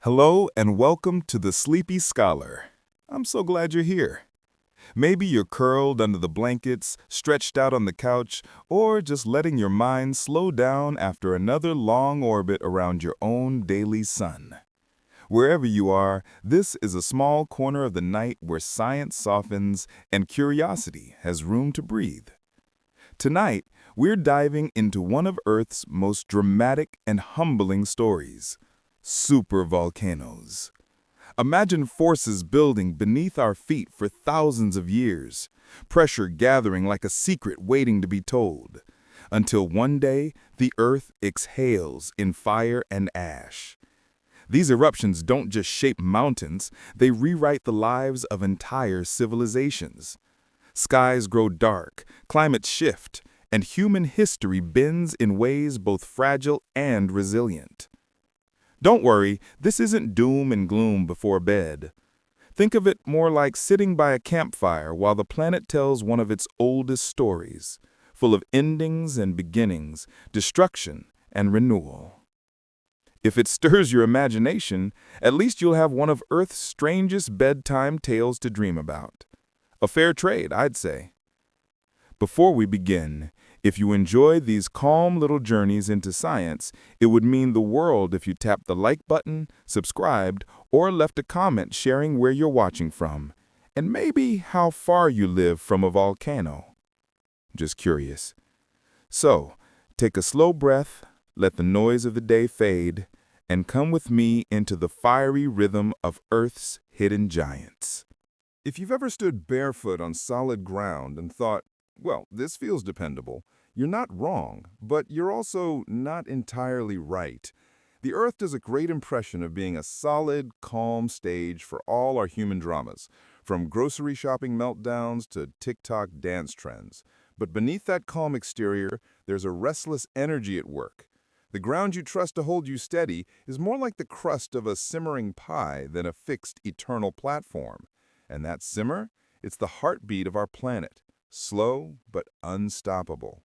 Hello and welcome to the Sleepy Scholar. I'm so glad you're here. Maybe you're curled under the blankets, stretched out on the couch, or just letting your mind slow down after another long orbit around your own daily sun. Wherever you are, this is a small corner of the night where science softens and curiosity has room to breathe. Tonight, we're diving into one of Earth's most dramatic and humbling stories: supervolcanoes. Imagine forces building beneath our feet for thousands of years, pressure gathering like a secret waiting to be told, until one day the Earth exhales in fire and ash. These eruptions don't just shape mountains, they rewrite the lives of entire civilizations. Skies grow dark, climates shift, and human history bends in ways both fragile and resilient. Don't worry, this isn't doom and gloom before bed. Think of it more like sitting by a campfire while the planet tells one of its oldest stories, full of endings and beginnings, destruction and renewal. If it stirs your imagination, at least you'll have one of Earth's strangest bedtime tales to dream about. A fair trade, I'd say. Before we begin, if you enjoy these calm little journeys into science, it would mean the world if you tapped the like button, subscribed, or left a comment sharing where you're watching from, and maybe how far you live from a volcano. Just curious. So, take a slow breath, let the noise of the day fade, and come with me into the fiery rhythm of Earth's hidden giants. If you've ever stood barefoot on solid ground and thought, well, this feels dependable, you're not wrong, but you're also not entirely right. The Earth does a great impression of being a solid, calm stage for all our human dramas, from grocery shopping meltdowns to TikTok dance trends. But beneath that calm exterior, there's a restless energy at work. The ground you trust to hold you steady is more like the crust of a simmering pie than a fixed, eternal platform. And that simmer? It's the heartbeat of our planet. Slow but unstoppable.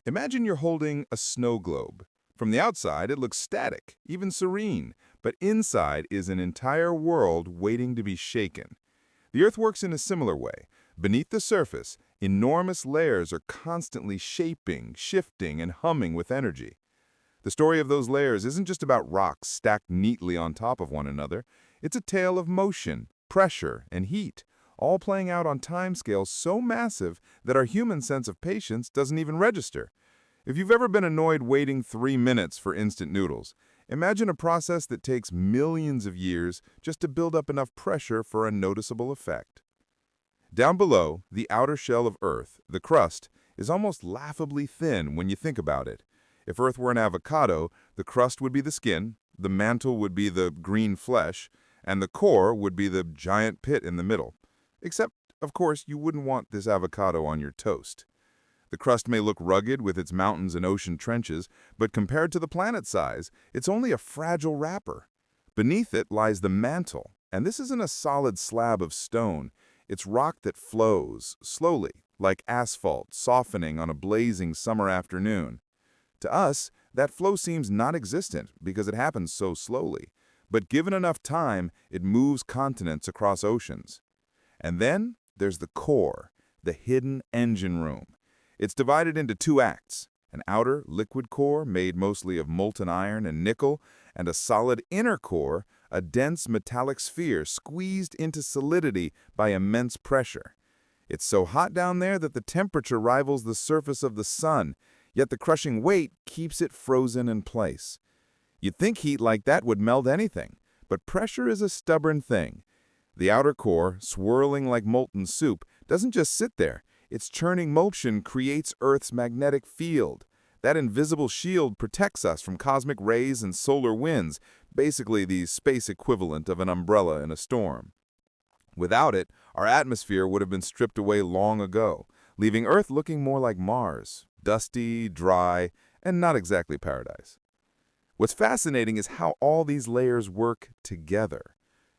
Imagine you're holding a snow globe. From the outside, it looks static, even serene, but inside is an entire world waiting to be shaken. The Earth works in a similar way. Beneath the surface, enormous layers are constantly shaping, shifting, and humming with energy. The story of those layers isn't just about rocks stacked neatly on top of one another. It's a tale of motion, pressure, and heat, all playing out on timescales so massive that our human sense of patience doesn't even register. If you've ever been annoyed waiting 3 minutes for instant noodles, imagine a process that takes millions of years just to build up enough pressure for a noticeable effect. Down below, the outer shell of Earth, the crust, is almost laughably thin when you think about it. If Earth were an avocado, the crust would be the skin, the mantle would be the green flesh, and the core would be the giant pit in the middle. Except, of course, you wouldn't want this avocado on your toast. The crust may look rugged with its mountains and ocean trenches, but compared to the planet size, it's only a fragile wrapper. Beneath it lies the mantle, and this isn't a solid slab of stone. It's rock that flows, slowly, like asphalt softening on a blazing summer afternoon. To us, that flow seems non-existent because it happens so slowly, but given enough time, it moves continents across oceans. And then there's the core, the hidden engine room. It's divided into 2 acts, an outer liquid core made mostly of molten iron and nickel, and a solid inner core, a dense metallic sphere squeezed into solidity by immense pressure. It's so hot down there that the temperature rivals the surface of the sun, yet the crushing weight keeps it frozen in place. You'd think heat like that would melt anything, but pressure is a stubborn thing. The outer core, swirling like molten soup, doesn't just sit there. Its churning motion creates Earth's magnetic field. That invisible shield protects us from cosmic rays and solar winds, basically the space equivalent of an umbrella in a storm. Without it, our atmosphere would have been stripped away long ago, leaving Earth looking more like Mars, dusty, dry, and not exactly paradise. What's fascinating is how all these layers work together.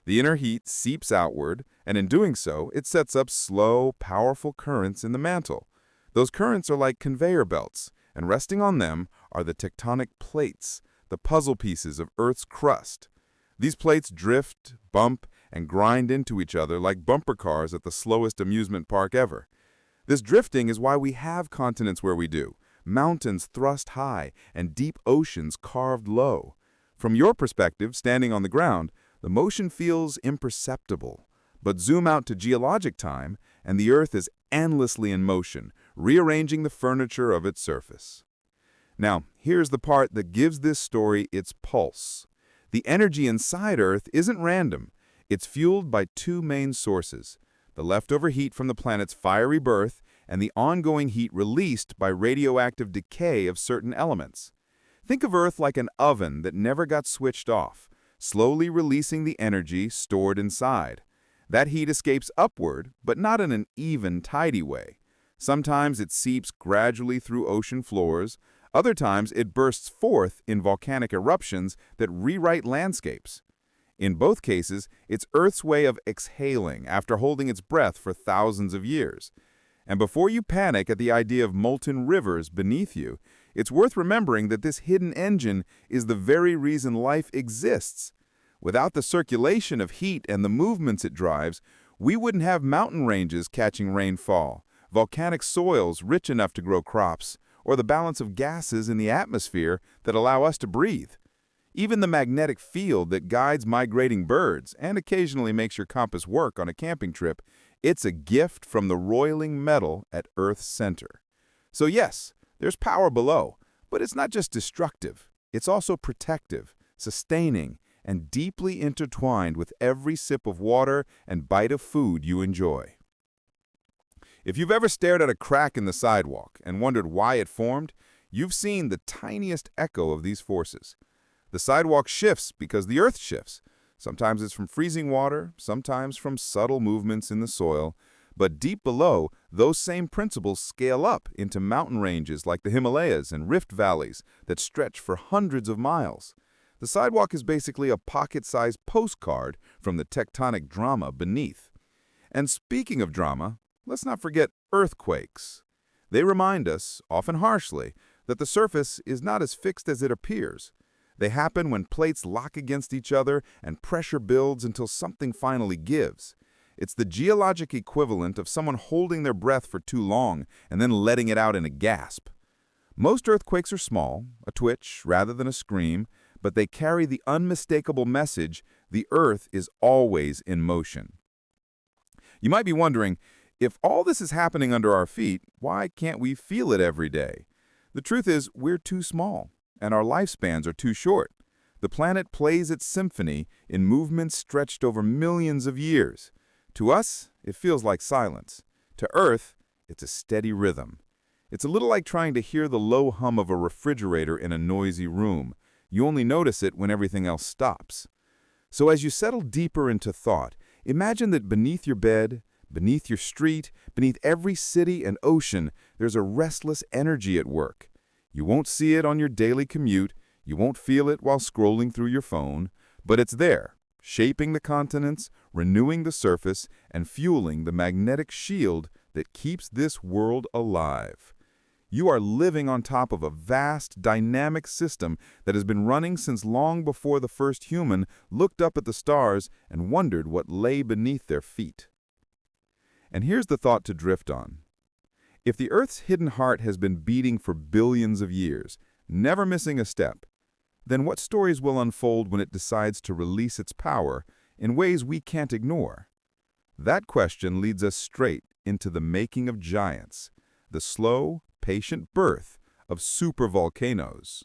The inner heat seeps outward, and in doing so, it sets up slow, powerful currents in the mantle. Those currents are like conveyor belts, and resting on them are the tectonic plates, the puzzle pieces of Earth's crust. These plates drift, bump, and grind into each other like bumper cars at the slowest amusement park ever. This drifting is why we have continents where we do, mountains thrust high and deep oceans carved low. From your perspective, standing on the ground, the motion feels imperceptible. But zoom out to geologic time, and the Earth is endlessly in motion, rearranging the furniture of its surface. Now, here's the part that gives this story its pulse. The energy inside Earth isn't random. It's fueled by two main sources: the leftover heat from the planet's fiery birth and the ongoing heat released by radioactive decay of certain elements. Think of Earth like an oven that never got switched off, slowly releasing the energy stored inside. That heat escapes upward, but not in an even, tidy way. Sometimes it seeps gradually through ocean floors. Other times it bursts forth in volcanic eruptions that rewrite landscapes. In both cases, it's Earth's way of exhaling after holding its breath for thousands of years. And before you panic at the idea of molten rivers beneath you, it's worth remembering that this hidden engine is the very reason life exists. Without the circulation of heat and the movements it drives, we wouldn't have mountain ranges catching rainfall, volcanic soils rich enough to grow crops, or the balance of gases in the atmosphere that allow us to breathe. Even the magnetic field that guides migrating birds and occasionally makes your compass work on a camping trip, it's a gift from the roiling metal at Earth's center. So yes, there's power below, but it's not just destructive. It's also protective, sustaining, and deeply intertwined with every sip of water and bite of food you enjoy. If you've ever stared at a crack in the sidewalk and wondered why it formed, you've seen the tiniest echo of these forces. The sidewalk shifts because the Earth shifts. Sometimes it's from freezing water, sometimes from subtle movements in the soil, but deep below, those same principles scale up into mountain ranges like the Himalayas and rift valleys that stretch for hundreds of miles. The sidewalk is basically a pocket-sized postcard from the tectonic drama beneath. And speaking of drama, let's not forget earthquakes. They remind us, often harshly, that the surface is not as fixed as it appears. They happen when plates lock against each other and pressure builds until something finally gives. It's the geologic equivalent of someone holding their breath for too long and then letting it out in a gasp. Most earthquakes are small, a twitch rather than a scream, but they carry the unmistakable message: the Earth is always in motion. You might be wondering, if all this is happening under our feet, why can't we feel it every day? The truth is, we're too small, and our lifespans are too short. The planet plays its symphony in movements stretched over millions of years. To us, it feels like silence. To Earth, it's a steady rhythm. It's a little like trying to hear the low hum of a refrigerator in a noisy room. You only notice it when everything else stops. So as you settle deeper into thought, imagine that beneath your bed, beneath your street, beneath every city and ocean, there's a restless energy at work. You won't see it on your daily commute, you won't feel it while scrolling through your phone, but it's there, shaping the continents, renewing the surface, and fueling the magnetic shield that keeps this world alive. You are living on top of a vast, dynamic system that has been running since long before the first human looked up at the stars and wondered what lay beneath their feet. And here's the thought to drift on. If the Earth's hidden heart has been beating for billions of years, never missing a step, then what stories will unfold when it decides to release its power in ways we can't ignore? That question leads us straight into the making of giants, the slow, patient birth of supervolcanoes.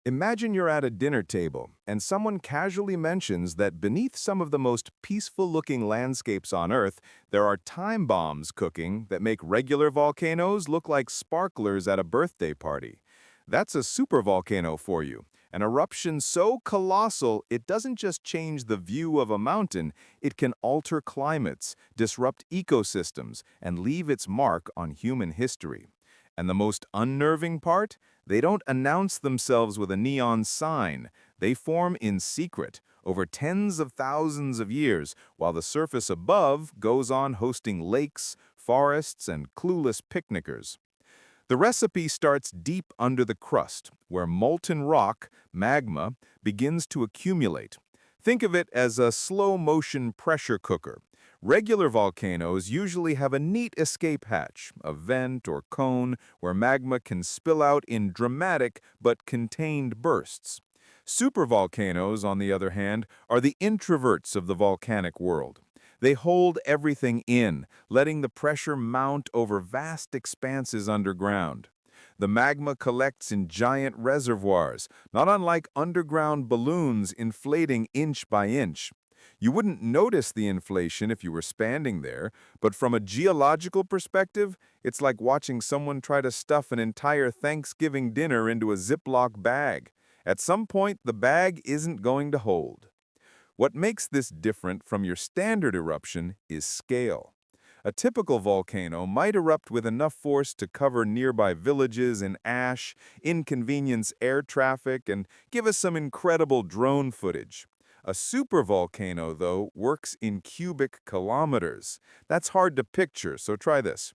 Imagine you're at a dinner table and someone casually mentions that beneath some of the most peaceful-looking landscapes on Earth, there are time bombs cooking that make regular volcanoes look like sparklers at a birthday party. That's a supervolcano for you, an eruption so colossal it doesn't just change the view of a mountain, it can alter climates, disrupt ecosystems, and leave its mark on human history. And the most unnerving part? They don't announce themselves with a neon sign. They form in secret, over tens of thousands of years, while the surface above goes on hosting lakes, forests, and clueless picnickers. The recipe starts deep under the crust, where molten rock, magma, begins to accumulate. Think of it as a slow-motion pressure cooker. Regular volcanoes usually have a neat escape hatch, a vent or cone where magma can spill out in dramatic but contained bursts. Supervolcanoes, on the other hand, are the introverts of the volcanic world. They hold everything in, letting the pressure mount over vast expanses underground. The magma collects in giant reservoirs, not unlike underground balloons inflating inch by inch. You wouldn't notice the inflation if you were standing there, but from a geological perspective, it's like watching someone try to stuff an entire Thanksgiving dinner into a Ziploc bag. At some point, the bag isn't going to hold. What makes this different from your standard eruption is scale. A typical volcano might erupt with enough force to cover nearby villages in ash, inconvenience air traffic, and give us some incredible drone footage. A supervolcano, though, works in cubic kilometers. That's hard to picture, so try this.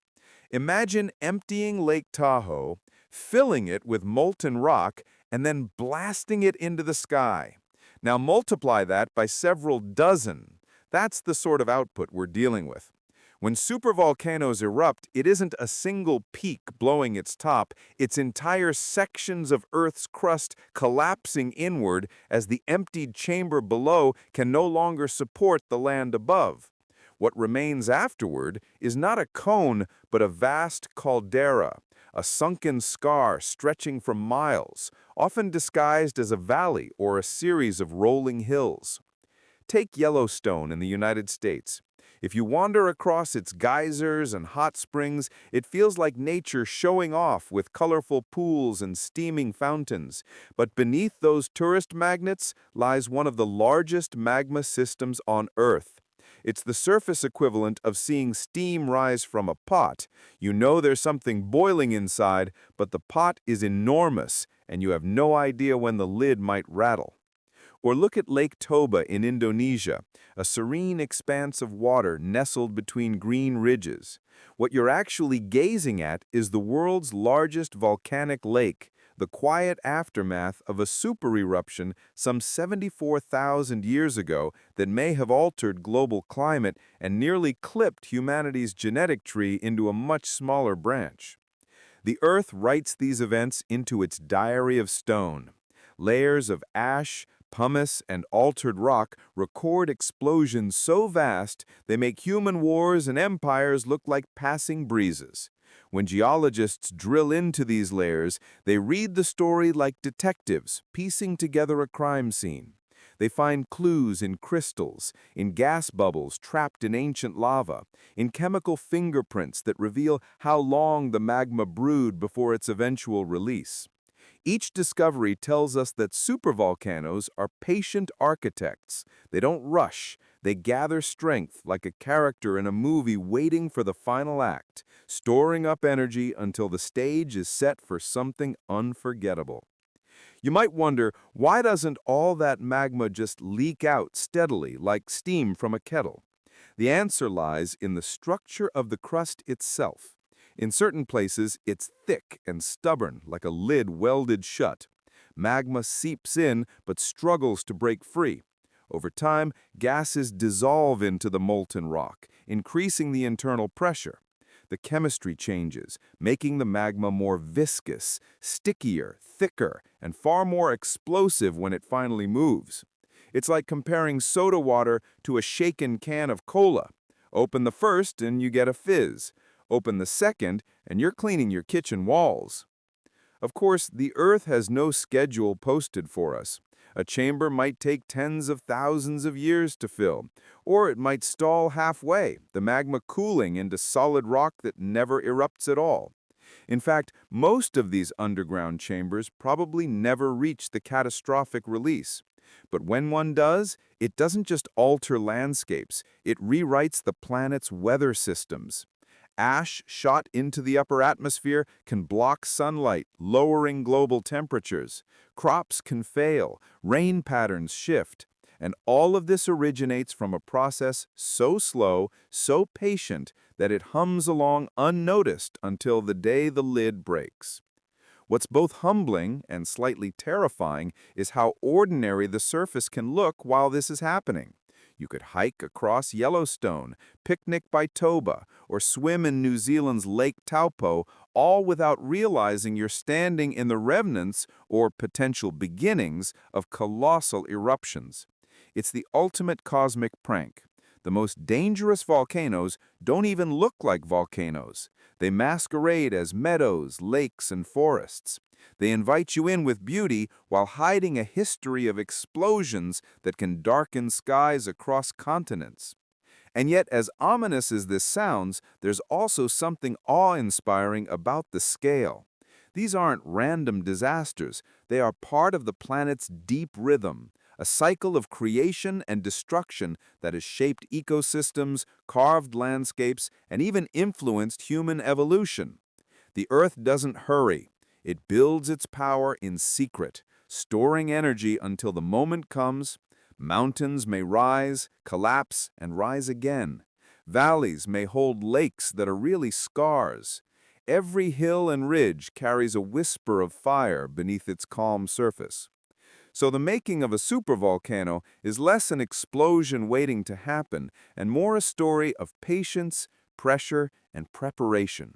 Imagine emptying Lake Tahoe, filling it with molten rock, and then blasting it into the sky. Now multiply that by several dozen. That's the sort of output we're dealing with. When supervolcanoes erupt, it isn't a single peak blowing its top, it's entire sections of Earth's crust collapsing inward as the emptied chamber below can no longer support the land above. What remains afterward is not a cone, but a vast caldera, a sunken scar stretching for miles, often disguised as a valley or a series of rolling hills. Take Yellowstone in the United States. If you wander across its geysers and hot springs, it feels like nature showing off with colorful pools and steaming fountains. But beneath those tourist magnets lies one of the largest magma systems on Earth. It's the surface equivalent of seeing steam rise from a pot. You know there's something boiling inside, but the pot is enormous, and you have no idea when the lid might rattle. Or look at Lake Toba in Indonesia, a serene expanse of water nestled between green ridges. What you're actually gazing at is the world's largest volcanic lake, the quiet aftermath of a supereruption some 74,000 years ago that may have altered global climate and nearly clipped humanity's genetic tree into a much smaller branch. The Earth writes these events into its diary of stone. Layers of ash, pumice, and altered rock record explosions so vast they make human wars and empires look like passing breezes. When geologists drill into these layers, they read the story like detectives, piecing together a crime scene. They find clues in crystals, in gas bubbles trapped in ancient lava, in chemical fingerprints that reveal how long the magma brewed before its eventual release. Each discovery tells us that supervolcanoes are patient architects. They don't rush. They gather strength like a character in a movie waiting for the final act, storing up energy until the stage is set for something unforgettable. You might wonder, why doesn't all that magma just leak out steadily like steam from a kettle? The answer lies in the structure of the crust itself. In certain places, it's thick and stubborn, like a lid welded shut. Magma seeps in but struggles to break free. Over time, gases dissolve into the molten rock, increasing the internal pressure. The chemistry changes, making the magma more viscous, stickier, thicker, and far more explosive when it finally moves. It's like comparing soda water to a shaken can of cola. Open the first and you get a fizz. Open the second, and you're cleaning your kitchen walls. Of course, the Earth has no schedule posted for us. A chamber might take tens of thousands of years to fill, or it might stall halfway, the magma cooling into solid rock that never erupts at all. In fact, most of these underground chambers probably never reach the catastrophic release. But when one does, it doesn't just alter landscapes, it rewrites the planet's weather systems. Ash shot into the upper atmosphere can block sunlight, lowering global temperatures. Crops can fail, rain patterns shift. And all of this originates from a process so slow, so patient, that it hums along unnoticed until the day the lid breaks. What's both humbling and slightly terrifying is how ordinary the surface can look while this is happening. You could hike across Yellowstone, picnic by Toba, or swim in New Zealand's Lake Taupo, all without realizing you're standing in the remnants or potential beginnings of colossal eruptions. It's the ultimate cosmic prank. The most dangerous volcanoes don't even look like volcanoes. They masquerade as meadows, lakes, and forests. They invite you in with beauty while hiding a history of explosions that can darken skies across continents. And yet, as ominous as this sounds, there's also something awe-inspiring about the scale. These aren't random disasters. They are part of the planet's deep rhythm, a cycle of creation and destruction that has shaped ecosystems, carved landscapes, and even influenced human evolution. The Earth doesn't hurry. It builds its power in secret, storing energy until the moment comes. Mountains may rise, collapse, and rise again. Valleys may hold lakes that are really scars. Every hill and ridge carries a whisper of fire beneath its calm surface. So the making of a supervolcano is less an explosion waiting to happen and more a story of patience, pressure, and preparation.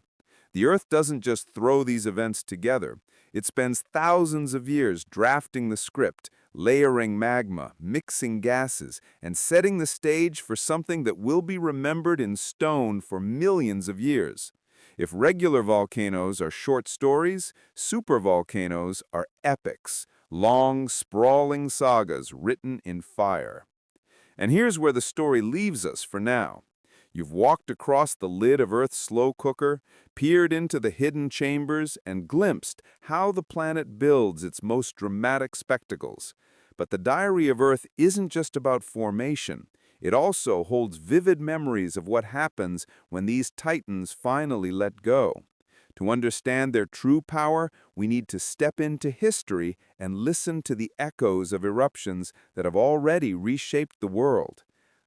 The Earth doesn't just throw these events together. It spends thousands of years drafting the script, layering magma, mixing gases, and setting the stage for something that will be remembered in stone for millions of years. If regular volcanoes are short stories, supervolcanoes are epics, long, sprawling sagas written in fire. And here's where the story leaves us for now. You've walked across the lid of Earth's slow cooker, peered into the hidden chambers, and glimpsed how the planet builds its most dramatic spectacles. But the Diary of Earth isn't just about formation. It also holds vivid memories of what happens when these titans finally let go. To understand their true power, we need to step into history and listen to the echoes of eruptions that have already reshaped the world.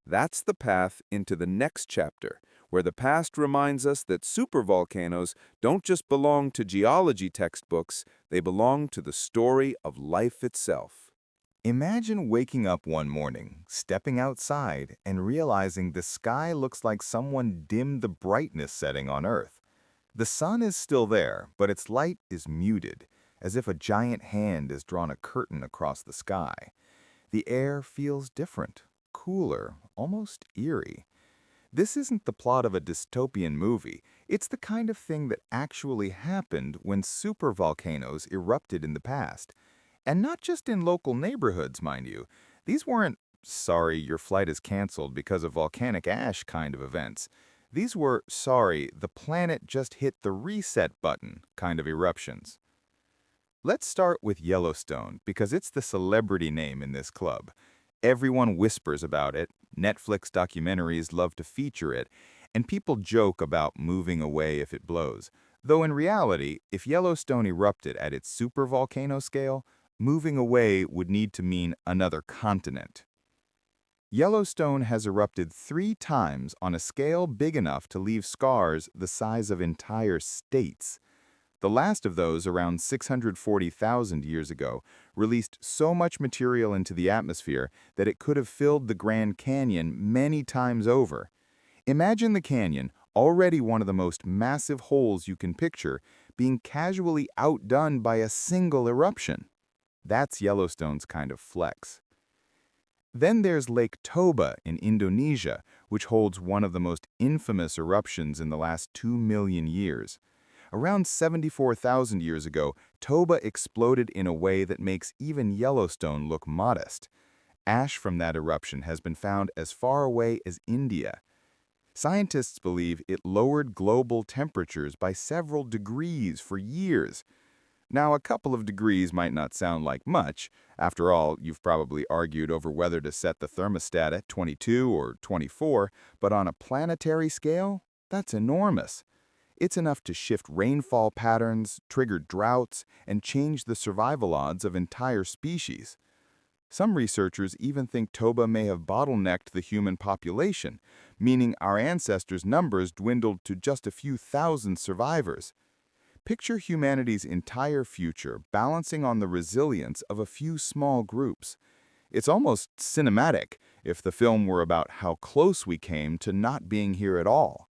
That's the path into the next chapter, where the past reminds us that supervolcanoes don't just belong to geology textbooks, they belong to the story of life itself. Imagine waking up one morning, stepping outside, and realizing the sky looks like someone dimmed the brightness setting on Earth. The sun is still there, but its light is muted, as if a giant hand has drawn a curtain across the sky. The air feels different, cooler, almost eerie. This isn't the plot of a dystopian movie. It's the kind of thing that actually happened when supervolcanoes erupted in the past. And not just in local neighborhoods, mind you. These weren't, sorry, your flight is canceled because of volcanic ash kind of events. These were, sorry, the planet just hit the reset button kind of eruptions. Let's start with Yellowstone because it's the celebrity name in this club. Everyone whispers about it, Netflix documentaries love to feature it, and people joke about moving away if it blows. Though in reality, if Yellowstone erupted at its supervolcano scale, moving away would need to mean another continent. Yellowstone has erupted 3 times on a scale big enough to leave scars the size of entire states. The last of those, around 640,000 years ago, released so much material into the atmosphere that it could have filled the Grand Canyon many times over. Imagine the canyon, already one of the most massive holes you can picture, being casually outdone by a single eruption. That's Yellowstone's kind of flex. Then there's Lake Toba in Indonesia, which holds one of the most infamous eruptions in the last 2 million years. Around 74,000 years ago, Toba exploded in a way that makes even Yellowstone look modest. Ash from that eruption has been found as far away as India. Scientists believe it lowered global temperatures by several degrees for years. Now, a couple of degrees might not sound like much. After all, you've probably argued over whether to set the thermostat at 22 or 24, but on a planetary scale, that's enormous. It's enough to shift rainfall patterns, trigger droughts, and change the survival odds of entire species. Some researchers even think Toba may have bottlenecked the human population, meaning our ancestors' numbers dwindled to just a few thousand survivors. Picture humanity's entire future balancing on the resilience of a few small groups. It's almost cinematic if the film were about how close we came to not being here at all.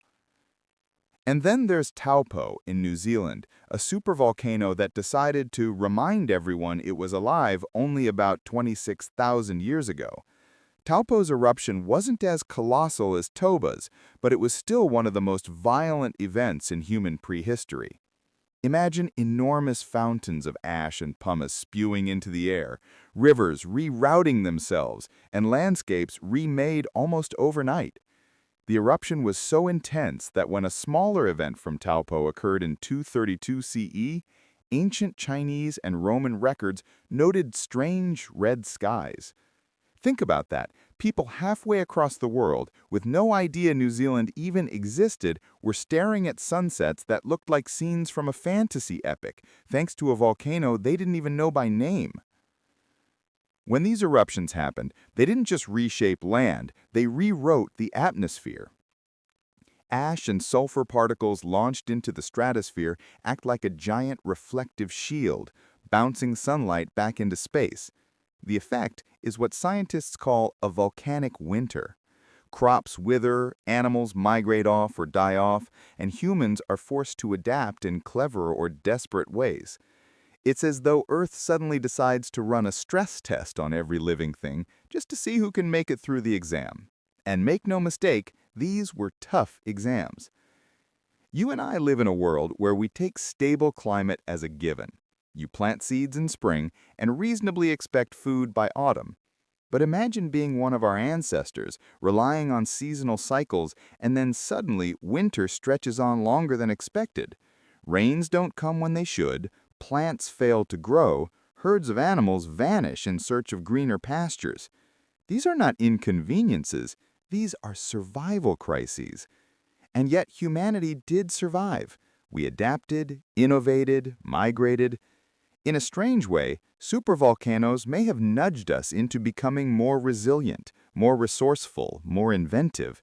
And then there's Taupo in New Zealand, a supervolcano that decided to remind everyone it was alive only about 26,000 years ago. Taupo's eruption wasn't as colossal as Toba's, but it was still one of the most violent events in human prehistory. Imagine enormous fountains of ash and pumice spewing into the air, rivers rerouting themselves, and landscapes remade almost overnight. The eruption was so intense that when a smaller event from Taupo occurred in 232 CE, ancient Chinese and Roman records noted strange red skies. Think about that. People halfway across the world, with no idea New Zealand even existed, were staring at sunsets that looked like scenes from a fantasy epic, thanks to a volcano they didn't even know by name. When these eruptions happened, they didn't just reshape land, they rewrote the atmosphere. Ash and sulfur particles launched into the stratosphere act like a giant reflective shield, bouncing sunlight back into space. The effect is what scientists call a volcanic winter. Crops wither, animals migrate off or die off, and humans are forced to adapt in clever or desperate ways. It's as though Earth suddenly decides to run a stress test on every living thing just to see who can make it through the exam. And make no mistake, these were tough exams. You and I live in a world where we take stable climate as a given. You plant seeds in spring and reasonably expect food by autumn. But imagine being one of our ancestors, relying on seasonal cycles, and then suddenly winter stretches on longer than expected. Rains don't come when they should, plants fail to grow, herds of animals vanish in search of greener pastures. These are not inconveniences, these are survival crises. And yet humanity did survive. We adapted, innovated, migrated. In a strange way, supervolcanoes may have nudged us into becoming more resilient, more resourceful, more inventive.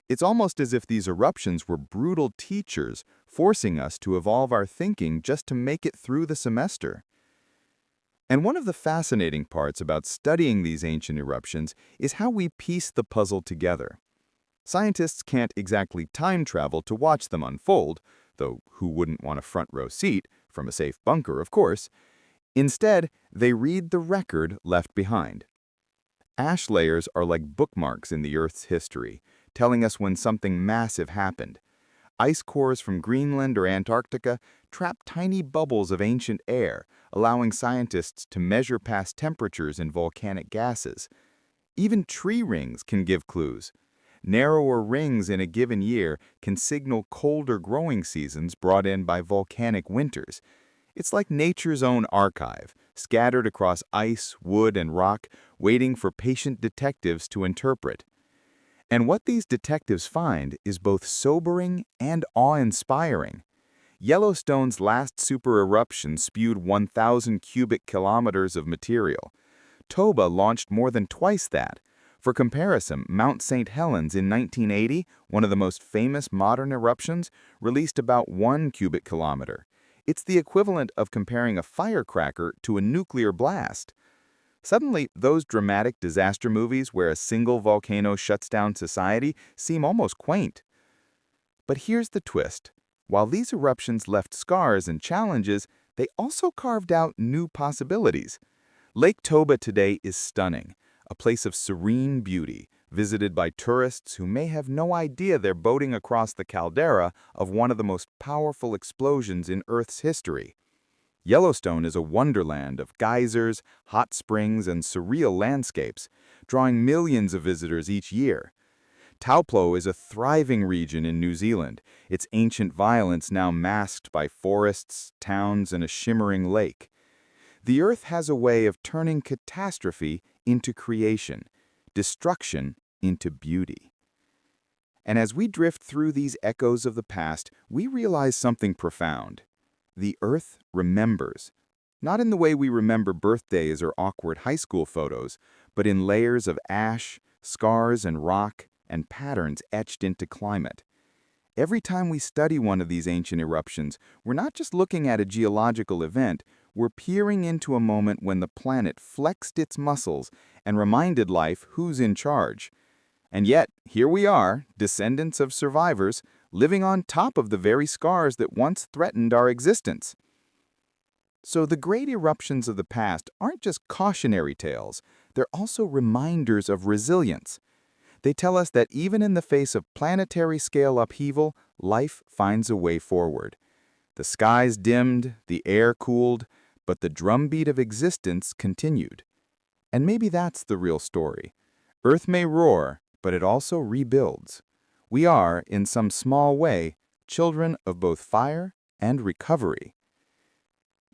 It's almost as if these eruptions were brutal teachers, forcing us to evolve our thinking just to make it through the semester. And one of the fascinating parts about studying these ancient eruptions is how we piece the puzzle together. Scientists can't exactly time travel to watch them unfold, though who wouldn't want a front-row seat, from a safe bunker, of course. Instead, they read the record left behind. Ash layers are like bookmarks in the Earth's history, telling us when something massive happened. Ice cores from Greenland or Antarctica trap tiny bubbles of ancient air, allowing scientists to measure past temperatures in volcanic gases. Even tree rings can give clues. Narrower rings in a given year can signal colder growing seasons brought in by volcanic winters. It's like nature's own archive, scattered across ice, wood, and rock, waiting for patient detectives to interpret. And what these detectives find is both sobering and awe-inspiring. Yellowstone's last super eruption spewed 1,000 cubic kilometers of material. Toba launched more than twice that. For comparison, Mount St. Helens in 1980, one of the most famous modern eruptions, released about 1 cubic kilometer. It's the equivalent of comparing a firecracker to a nuclear blast. Suddenly, those dramatic disaster movies where a single volcano shuts down society seem almost quaint. But here's the twist. While these eruptions left scars and challenges, they also carved out new possibilities. Lake Toba today is stunning, a place of serene beauty, visited by tourists who may have no idea they're boating across the caldera of one of the most powerful explosions in Earth's history. Yellowstone is a wonderland of geysers, hot springs, and surreal landscapes, drawing millions of visitors each year. Taupo is a thriving region in New Zealand, its ancient violence now masked by forests, towns, and a shimmering lake. The Earth has a way of turning catastrophe into creation, destruction into beauty. And as we drift through these echoes of the past, we realize something profound. The Earth remembers. Not in the way we remember birthdays or awkward high school photos, but in layers of ash, scars and rock, and patterns etched into climate. Every time we study one of these ancient eruptions, we're not just looking at a geological event, we're peering into a moment when the planet flexed its muscles and reminded life who's in charge. And yet, here we are, descendants of survivors, living on top of the very scars that once threatened our existence. So the great eruptions of the past aren't just cautionary tales, they're also reminders of resilience. They tell us that even in the face of planetary-scale upheaval, life finds a way forward. The skies dimmed, the air cooled, but the drumbeat of existence continued. And maybe that's the real story. Earth may roar, but it also rebuilds. We are, in some small way, children of both fire and recovery.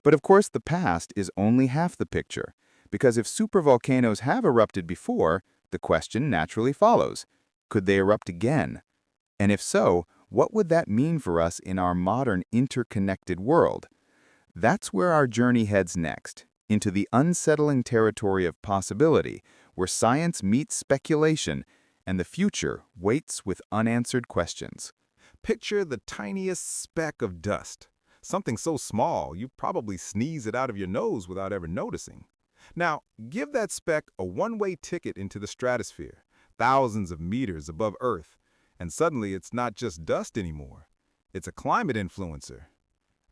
But of course, the past is only half the picture, because if supervolcanoes have erupted before, the question naturally follows, could they erupt again? And if so, what would that mean for us in our modern interconnected world? That's where our journey heads next, into the unsettling territory of possibility, where science meets speculation and the future waits with unanswered questions. Picture the tiniest speck of dust, something so small you'd probably sneeze it out of your nose without ever noticing. Now, give that speck a one-way ticket into the stratosphere, thousands of meters above Earth, and suddenly it's not just dust anymore. It's a climate influencer.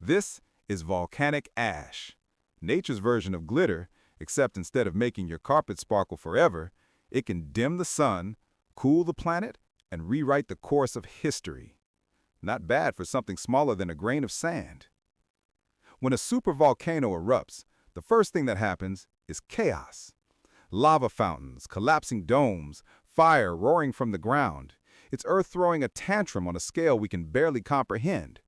This is volcanic ash, nature's version of glitter, except instead of making your carpet sparkle forever, it can dim the sun, cool the planet, and rewrite the course of history. Not bad for something smaller than a grain of sand. When a supervolcano erupts, the first thing that happens is chaos. Lava fountains, collapsing domes, fire roaring from the ground. It's Earth throwing a tantrum on a scale we can barely comprehend.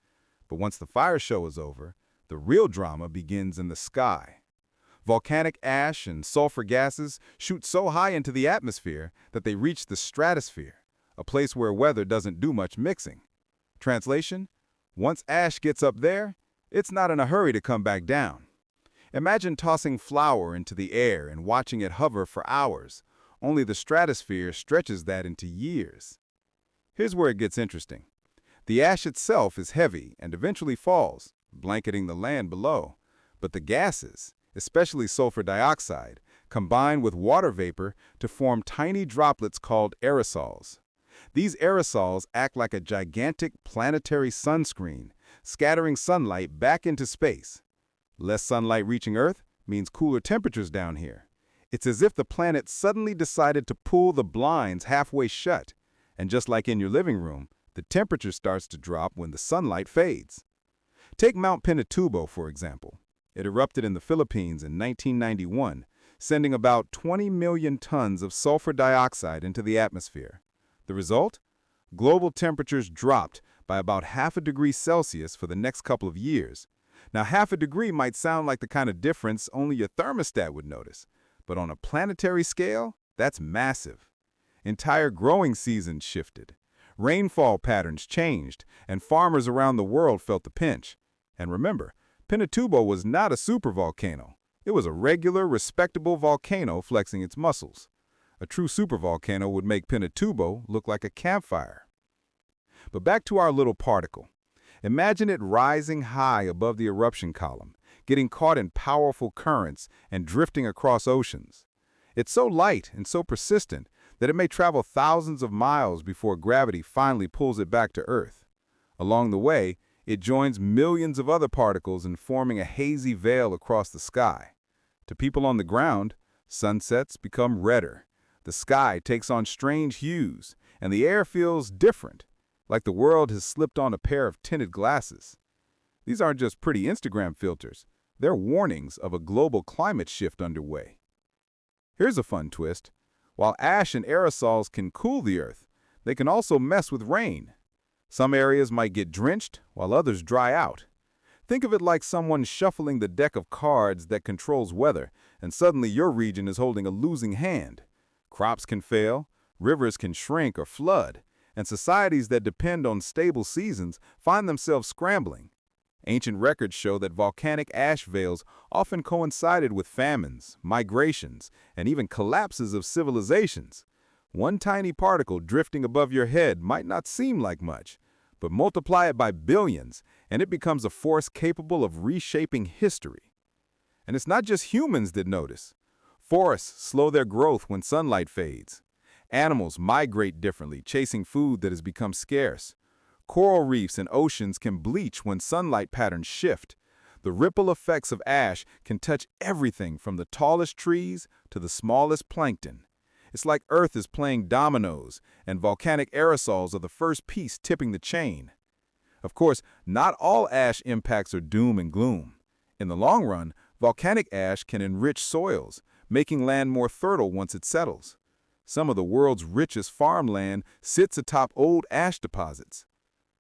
But once the fire show is over, the real drama begins in the sky. Volcanic ash and sulfur gases shoot so high into the atmosphere that they reach the stratosphere, a place where weather doesn't do much mixing. Translation: once ash gets up there, it's not in a hurry to come back down. Imagine tossing flour into the air and watching it hover for hours, only the stratosphere stretches that into years. Here's where it gets interesting. The ash itself is heavy and eventually falls, blanketing the land below. But the gases, especially sulfur dioxide, combine with water vapor to form tiny droplets called aerosols. These aerosols act like a gigantic planetary sunscreen, scattering sunlight back into space. Less sunlight reaching Earth means cooler temperatures down here. It's as if the planet suddenly decided to pull the blinds halfway shut. And just like in your living room, the temperature starts to drop when the sunlight fades. Take Mount Pinatubo, for example. It erupted in the Philippines in 1991, sending about 20 million tons of sulfur dioxide into the atmosphere. The result? Global temperatures dropped by about half a degree Celsius for the next couple of years. Now, half a degree might sound like the kind of difference only your thermostat would notice, but on a planetary scale, that's massive. Entire growing seasons shifted. Rainfall patterns changed, and farmers around the world felt the pinch. And remember, Pinatubo was not a supervolcano. It was a regular, respectable volcano flexing its muscles. A true supervolcano would make Pinatubo look like a campfire. But back to our little particle. Imagine it rising high above the eruption column, getting caught in powerful currents and drifting across oceans. It's so light and so persistent that it may travel thousands of miles before gravity finally pulls it back to Earth. Along the way, it joins millions of other particles in forming a hazy veil across the sky. To people on the ground, sunsets become redder. The sky takes on strange hues, and the air feels different, like the world has slipped on a pair of tinted glasses. These aren't just pretty Instagram filters. They're warnings of a global climate shift underway. Here's a fun twist. While ash and aerosols can cool the Earth, they can also mess with rain. Some areas might get drenched, while others dry out. Think of it like someone shuffling the deck of cards that controls weather, and suddenly your region is holding a losing hand. Crops can fail, rivers can shrink or flood, and societies that depend on stable seasons find themselves scrambling. Ancient records show that volcanic ash veils often coincided with famines, migrations, and even collapses of civilizations. One tiny particle drifting above your head might not seem like much, But multiply it by billions, and it becomes a force capable of reshaping history. And it's not just humans that notice. Forests slow their growth when sunlight fades. Animals migrate differently, chasing food that has become scarce. Coral reefs and oceans can bleach when sunlight patterns shift. The ripple effects of ash can touch everything from the tallest trees to the smallest plankton. It's like Earth is playing dominoes, and volcanic aerosols are the first piece tipping the chain. Of course, not all ash impacts are doom and gloom. In the long run, volcanic ash can enrich soils, making land more fertile once it settles. Some of the world's richest farmland sits atop old ash deposits.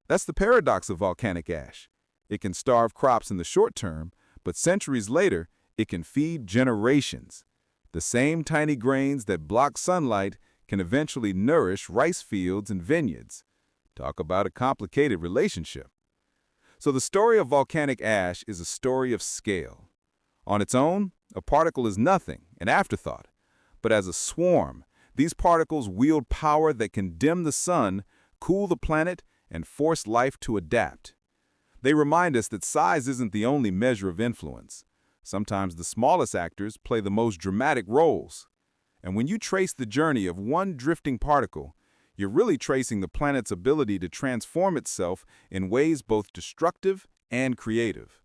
That's the paradox of volcanic ash. It can starve crops in the short term, but centuries later, it can feed generations. The same tiny grains that block sunlight can eventually nourish rice fields and vineyards. Talk about a complicated relationship. So the story of volcanic ash is a story of scale. On its own, a particle is nothing, an afterthought. But as a swarm, these particles wield power that can dim the sun, cool the planet, and force life to adapt. They remind us that size isn't the only measure of influence. Sometimes the smallest actors play the most dramatic roles. And when you trace the journey of one drifting particle, you're really tracing the planet's ability to transform itself in ways both destructive and creative.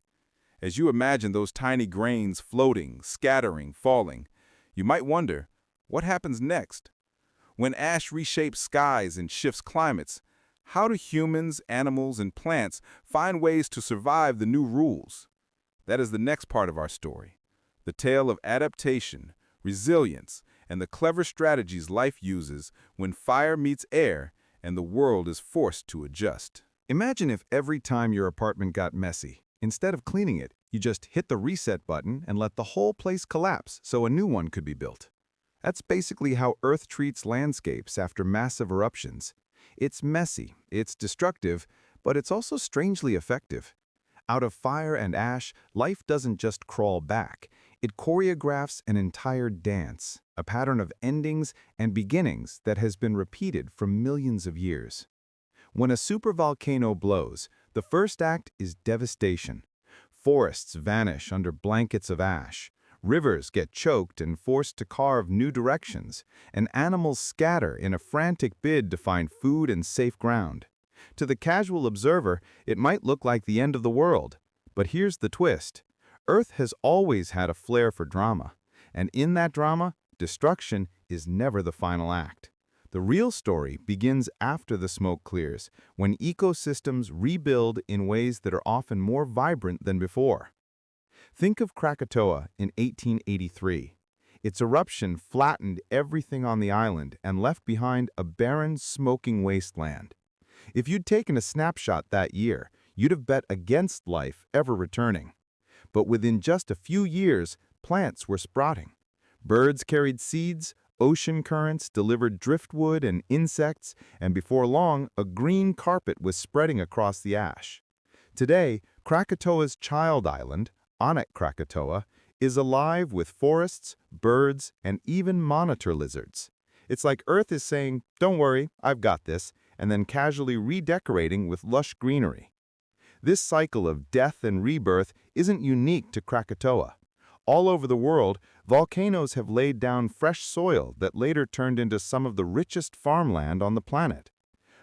As you imagine those tiny grains floating, scattering, falling, you might wonder, what happens next? When ash reshapes skies and shifts climates, how do humans, animals, and plants find ways to survive the new rules? That is the next part of our story, the tale of adaptation, resilience, and the clever strategies life uses when fire meets air and the world is forced to adjust. Imagine if every time your apartment got messy, instead of cleaning it, you just hit the reset button and let the whole place collapse so a new one could be built. That's basically how Earth treats landscapes after massive eruptions. It's messy, it's destructive, but it's also strangely effective. Out of fire and ash, life doesn't just crawl back. It choreographs an entire dance, a pattern of endings and beginnings that has been repeated for millions of years. When a supervolcano blows, the first act is devastation. Forests vanish under blankets of ash. Rivers get choked and forced to carve new directions, and animals scatter in a frantic bid to find food and safe ground. To the casual observer, it might look like the end of the world. But here's the twist. Earth has always had a flair for drama, and in that drama, destruction is never the final act. The real story begins after the smoke clears, when ecosystems rebuild in ways that are often more vibrant than before. Think of Krakatoa in 1883. Its eruption flattened everything on the island and left behind a barren, smoking wasteland. If you'd taken a snapshot that year, you'd have bet against life ever returning. But within just a few years, plants were sprouting. Birds carried seeds, ocean currents delivered driftwood and insects, and before long, a green carpet was spreading across the ash. Today, Krakatoa's child island, Anak Krakatoa, is alive with forests, birds, and even monitor lizards. It's like Earth is saying, "Don't worry, I've got this," and then casually redecorating with lush greenery. This cycle of death and rebirth isn't unique to Krakatoa. All over the world, volcanoes have laid down fresh soil that later turned into some of the richest farmland on the planet.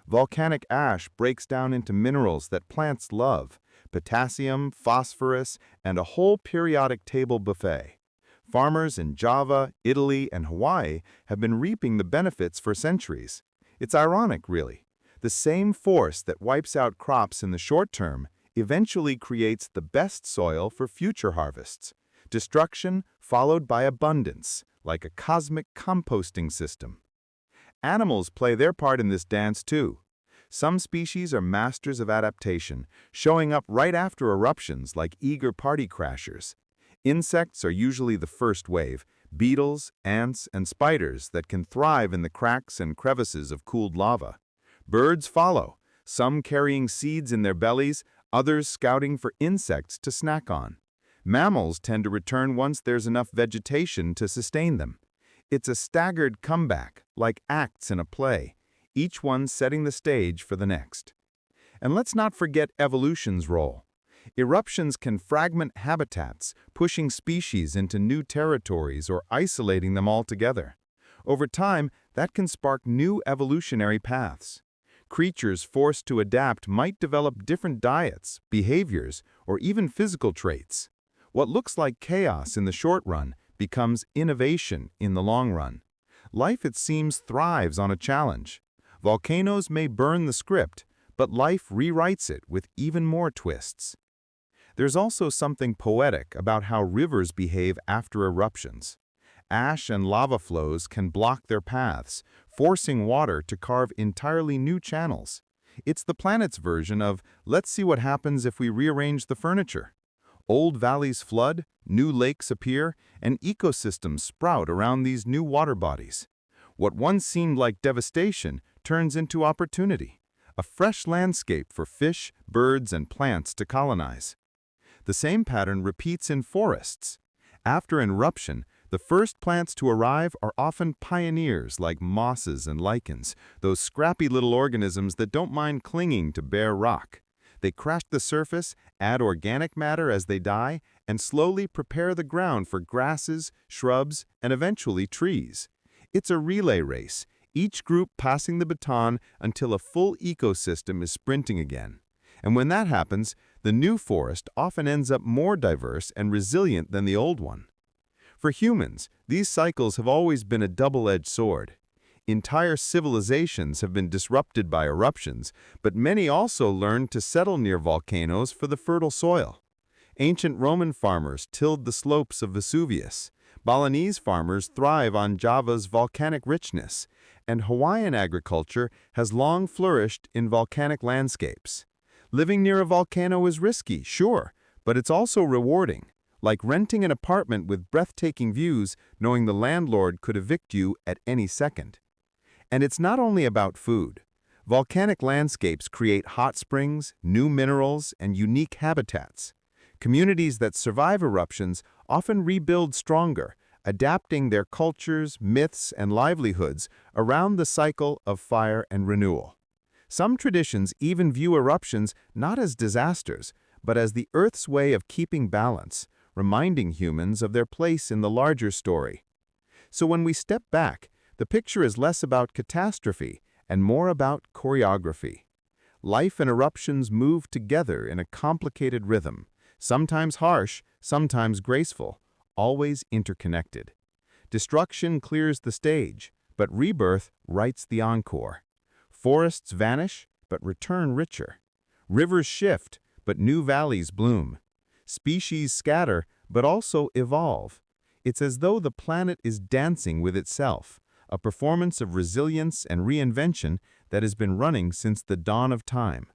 Volcanic ash breaks down into minerals that plants love: potassium, phosphorus, and a whole periodic table buffet. Farmers in Java, Italy, and Hawaii have been reaping the benefits for centuries. It's ironic, really. The same force that wipes out crops in the short term eventually creates the best soil for future harvests. Destruction followed by abundance, like a cosmic composting system. Animals play their part in this dance too. Some species are masters of adaptation, showing up right after eruptions like eager party crashers. Insects are usually the first wave: beetles, ants, and spiders that can thrive in the cracks and crevices of cooled lava. Birds follow, some carrying seeds in their bellies, others scouting for insects to snack on. Mammals tend to return once there's enough vegetation to sustain them. It's a staggered comeback, like acts in a play, each one setting the stage for the next. And let's not forget evolution's role. Eruptions can fragment habitats, pushing species into new territories or isolating them altogether. Over time, that can spark new evolutionary paths. Creatures forced to adapt might develop different diets, behaviors, or even physical traits. What looks like chaos in the short run becomes innovation in the long run. Life, it seems, thrives on a challenge. Volcanoes may burn the script, but life rewrites it with even more twists. There's also something poetic about how rivers behave after eruptions. Ash and lava flows can block their paths, forcing water to carve entirely new channels. It's the planet's version of, let's see what happens if we rearrange the furniture. Old valleys flood, new lakes appear, and ecosystems sprout around these new water bodies. What once seemed like devastation turns into opportunity, a fresh landscape for fish, birds, and plants to colonize. The same pattern repeats in forests. After an eruption, the first plants to arrive are often pioneers like mosses and lichens, those scrappy little organisms that don't mind clinging to bare rock. They crash the surface, add organic matter as they die, and slowly prepare the ground for grasses, shrubs, and eventually trees. It's a relay race, each group passing the baton until a full ecosystem is sprinting again. And when that happens, the new forest often ends up more diverse and resilient than the old one. For humans, these cycles have always been a double-edged sword. Entire civilizations have been disrupted by eruptions, but many also learned to settle near volcanoes for the fertile soil. Ancient Roman farmers tilled the slopes of Vesuvius. Balinese farmers thrive on Java's volcanic richness, and Hawaiian agriculture has long flourished in volcanic landscapes. Living near a volcano is risky, sure, but it's also rewarding, like renting an apartment with breathtaking views, knowing the landlord could evict you at any second. And it's not only about food. Volcanic landscapes create hot springs, new minerals, and unique habitats. Communities that survive eruptions often rebuild stronger, adapting their cultures, myths, and livelihoods around the cycle of fire and renewal. Some traditions even view eruptions not as disasters, but as the Earth's way of keeping balance, reminding humans of their place in the larger story. So when we step back, the picture is less about catastrophe and more about choreography. Life and eruptions move together in a complicated rhythm, sometimes harsh, sometimes graceful, always interconnected. Destruction clears the stage, but rebirth writes the encore. Forests vanish, but return richer. Rivers shift, but new valleys bloom. Species scatter, but also evolve. It's as though the planet is dancing with itself, a performance of resilience and reinvention that has been running since the dawn of time.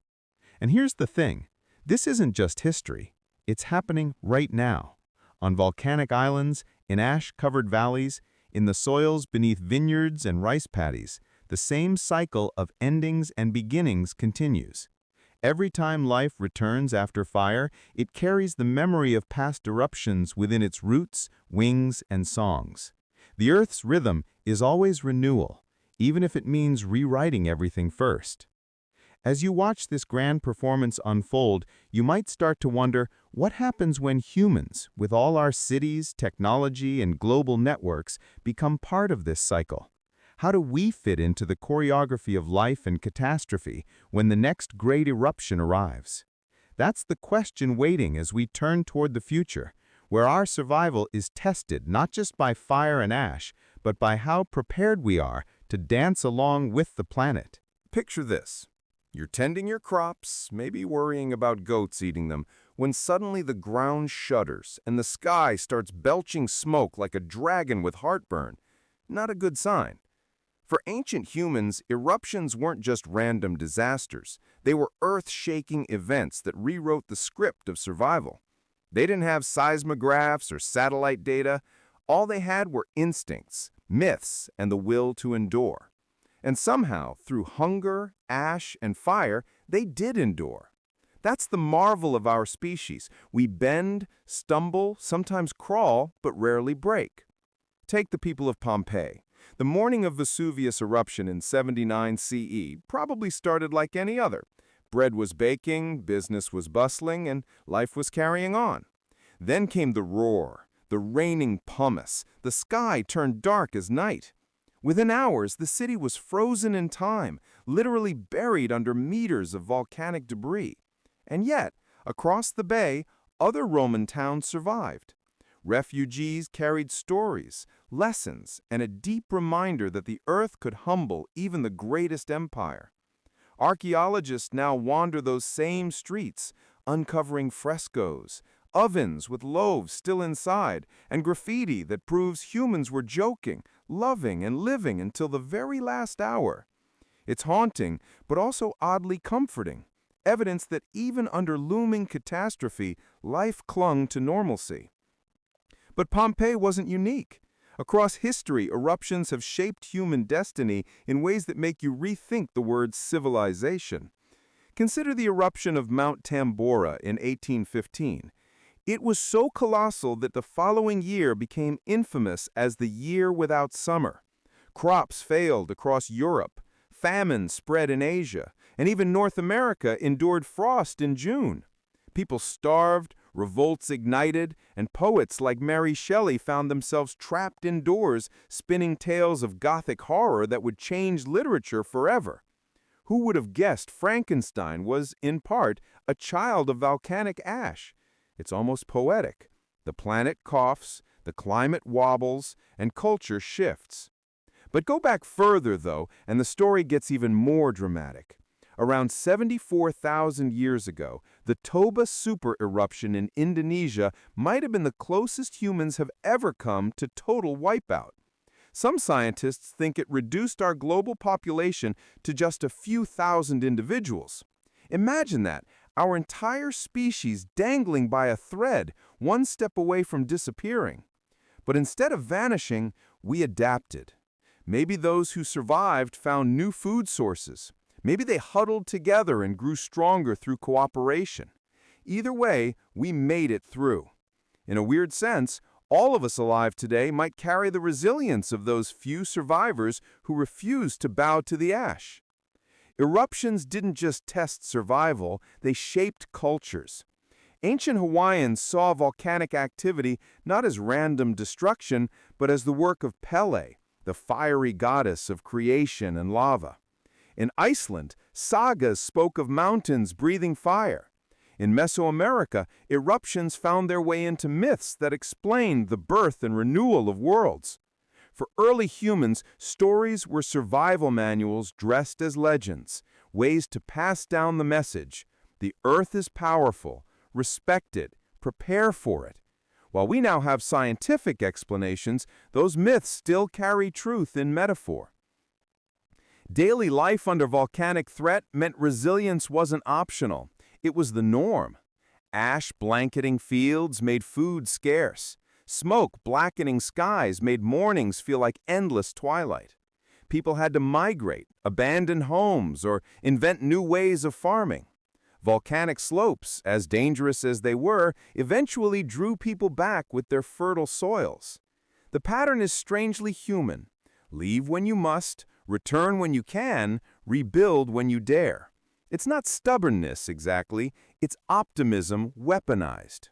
And here's the thing, this isn't just history, it's happening right now. On volcanic islands, in ash-covered valleys, in the soils beneath vineyards and rice paddies, the same cycle of endings and beginnings continues. Every time life returns after fire, it carries the memory of past eruptions within its roots, wings, and songs. The Earth's rhythm is always renewal, even if it means rewriting everything first. As you watch this grand performance unfold, you might start to wonder what happens when humans, with all our cities, technology, and global networks, become part of this cycle. How do we fit into the choreography of life and catastrophe when the next great eruption arrives? That's the question waiting as we turn toward the future, where our survival is tested not just by fire and ash, but by how prepared we are to dance along with the planet. Picture this. You're tending your crops, maybe worrying about goats eating them, when suddenly the ground shudders and the sky starts belching smoke like a dragon with heartburn. Not a good sign. For ancient humans, eruptions weren't just random disasters. They were earth-shaking events that rewrote the script of survival. They didn't have seismographs or satellite data. All they had were instincts, myths, and the will to endure. And somehow, through hunger, ash, and fire, they did endure. That's the marvel of our species. We bend, stumble, sometimes crawl, but rarely break. Take the people of Pompeii. The morning of Vesuvius' eruption in 79 CE probably started like any other. Bread was baking, business was bustling, and life was carrying on. Then came the roar, the raining pumice. The sky turned dark as night. Within hours, the city was frozen in time, literally buried under meters of volcanic debris. And yet, across the bay, other Roman towns survived. Refugees carried stories, lessons, and a deep reminder that the earth could humble even the greatest empire. Archaeologists now wander those same streets, uncovering frescoes, ovens with loaves still inside, and graffiti that proves humans were joking, loving, and living until the very last hour. It's haunting, but also oddly comforting, evidence that even under looming catastrophe, life clung to normalcy. But Pompeii wasn't unique. Across history, eruptions have shaped human destiny in ways that make you rethink the word civilization. Consider the eruption of Mount Tambora in 1815. It was so colossal that the following year became infamous as the year without summer. Crops failed across Europe, famine spread in Asia, and even North America endured frost in June. People starved, revolts ignited, and poets like Mary Shelley found themselves trapped indoors, spinning tales of Gothic horror that would change literature forever. Who would have guessed Frankenstein was, in part, a child of volcanic ash? It's almost poetic. The planet coughs, the climate wobbles, and culture shifts. But go back further, though, and the story gets even more dramatic. Around 74,000 years ago, the Toba super-eruption in Indonesia might have been the closest humans have ever come to total wipeout. Some scientists think it reduced our global population to just a few thousand individuals. Imagine that, our entire species dangling by a thread, one step away from disappearing. But instead of vanishing, we adapted. Maybe those who survived found new food sources. Maybe they huddled together and grew stronger through cooperation. Either way, we made it through. In a weird sense, all of us alive today might carry the resilience of those few survivors who refused to bow to the ash. Eruptions didn't just test survival, they shaped cultures. Ancient Hawaiians saw volcanic activity not as random destruction, but as the work of Pele, the fiery goddess of creation and lava. In Iceland, sagas spoke of mountains breathing fire. In Mesoamerica, eruptions found their way into myths that explained the birth and renewal of worlds. For early humans, stories were survival manuals dressed as legends, ways to pass down the message. The earth is powerful, respect it, prepare for it. While we now have scientific explanations, those myths still carry truth in metaphor. Daily life under volcanic threat meant resilience wasn't optional. It was the norm. Ash blanketing fields made food scarce. Smoke blackening skies made mornings feel like endless twilight. People had to migrate, abandon homes, or invent new ways of farming. Volcanic slopes, as dangerous as they were, eventually drew people back with their fertile soils. The pattern is strangely human. Leave when you must, return when you can, rebuild when you dare. It's not stubbornness, exactly. It's optimism weaponized.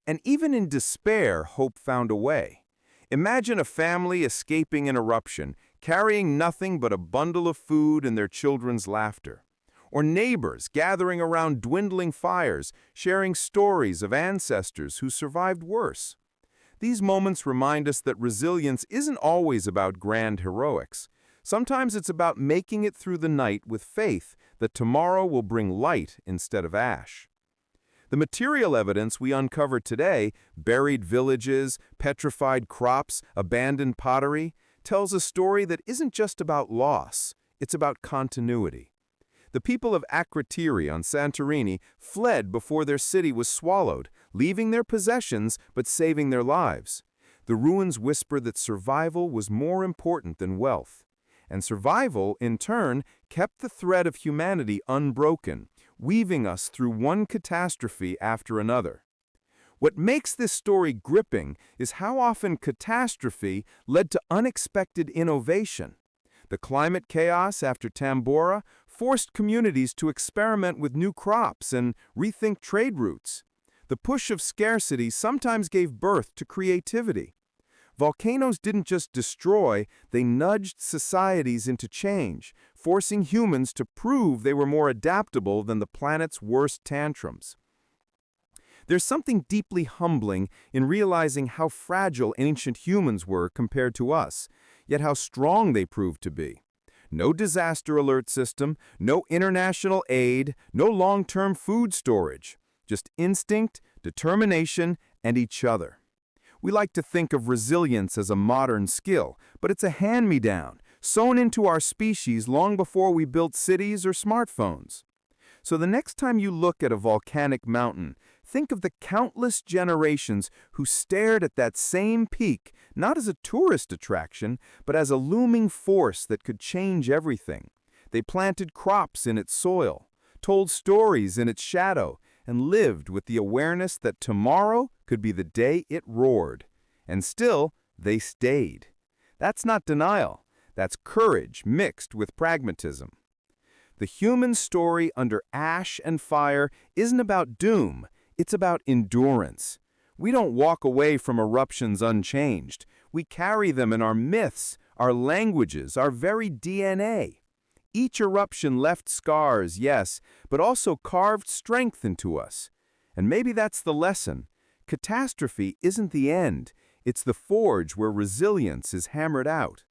And even in despair, hope found a way. Imagine a family escaping an eruption, carrying nothing but a bundle of food and their children's laughter. Or neighbors gathering around dwindling fires, sharing stories of ancestors who survived worse. These moments remind us that resilience isn't always about grand heroics. Sometimes it's about making it through the night with faith that tomorrow will bring light instead of ash. The material evidence we uncover today, buried villages, petrified crops, abandoned pottery, tells a story that isn't just about loss, it's about continuity. The people of Akrotiri on Santorini fled before their city was swallowed, leaving their possessions but saving their lives. The ruins whisper that survival was more important than wealth. And survival, in turn, kept the thread of humanity unbroken, weaving us through one catastrophe after another. What makes this story gripping is how often catastrophe led to unexpected innovation. The climate chaos after Tambora forced communities to experiment with new crops and rethink trade routes. The push of scarcity sometimes gave birth to creativity. Volcanoes didn't just destroy, they nudged societies into change, forcing humans to prove they were more adaptable than the planet's worst tantrums. There's something deeply humbling in realizing how fragile ancient humans were compared to us, yet how strong they proved to be. No disaster alert system, no international aid, no long-term food storage. Just instinct, determination, and each other. We like to think of resilience as a modern skill, but it's a hand-me-down, sewn into our species long before we built cities or smartphones. So the next time you look at a volcanic mountain, think of the countless generations who stared at that same peak, not as a tourist attraction, but as a looming force that could change everything. They planted crops in its soil, told stories in its shadow, and lived with the awareness that tomorrow could be the day it roared. And still, they stayed. That's not denial. That's courage mixed with pragmatism. The human story under ash and fire isn't about doom, it's about endurance. We don't walk away from eruptions unchanged. We carry them in our myths, our languages, our very DNA. Each eruption left scars, yes, but also carved strength into us. And maybe that's the lesson. Catastrophe isn't the end. It's the forge where resilience is hammered out.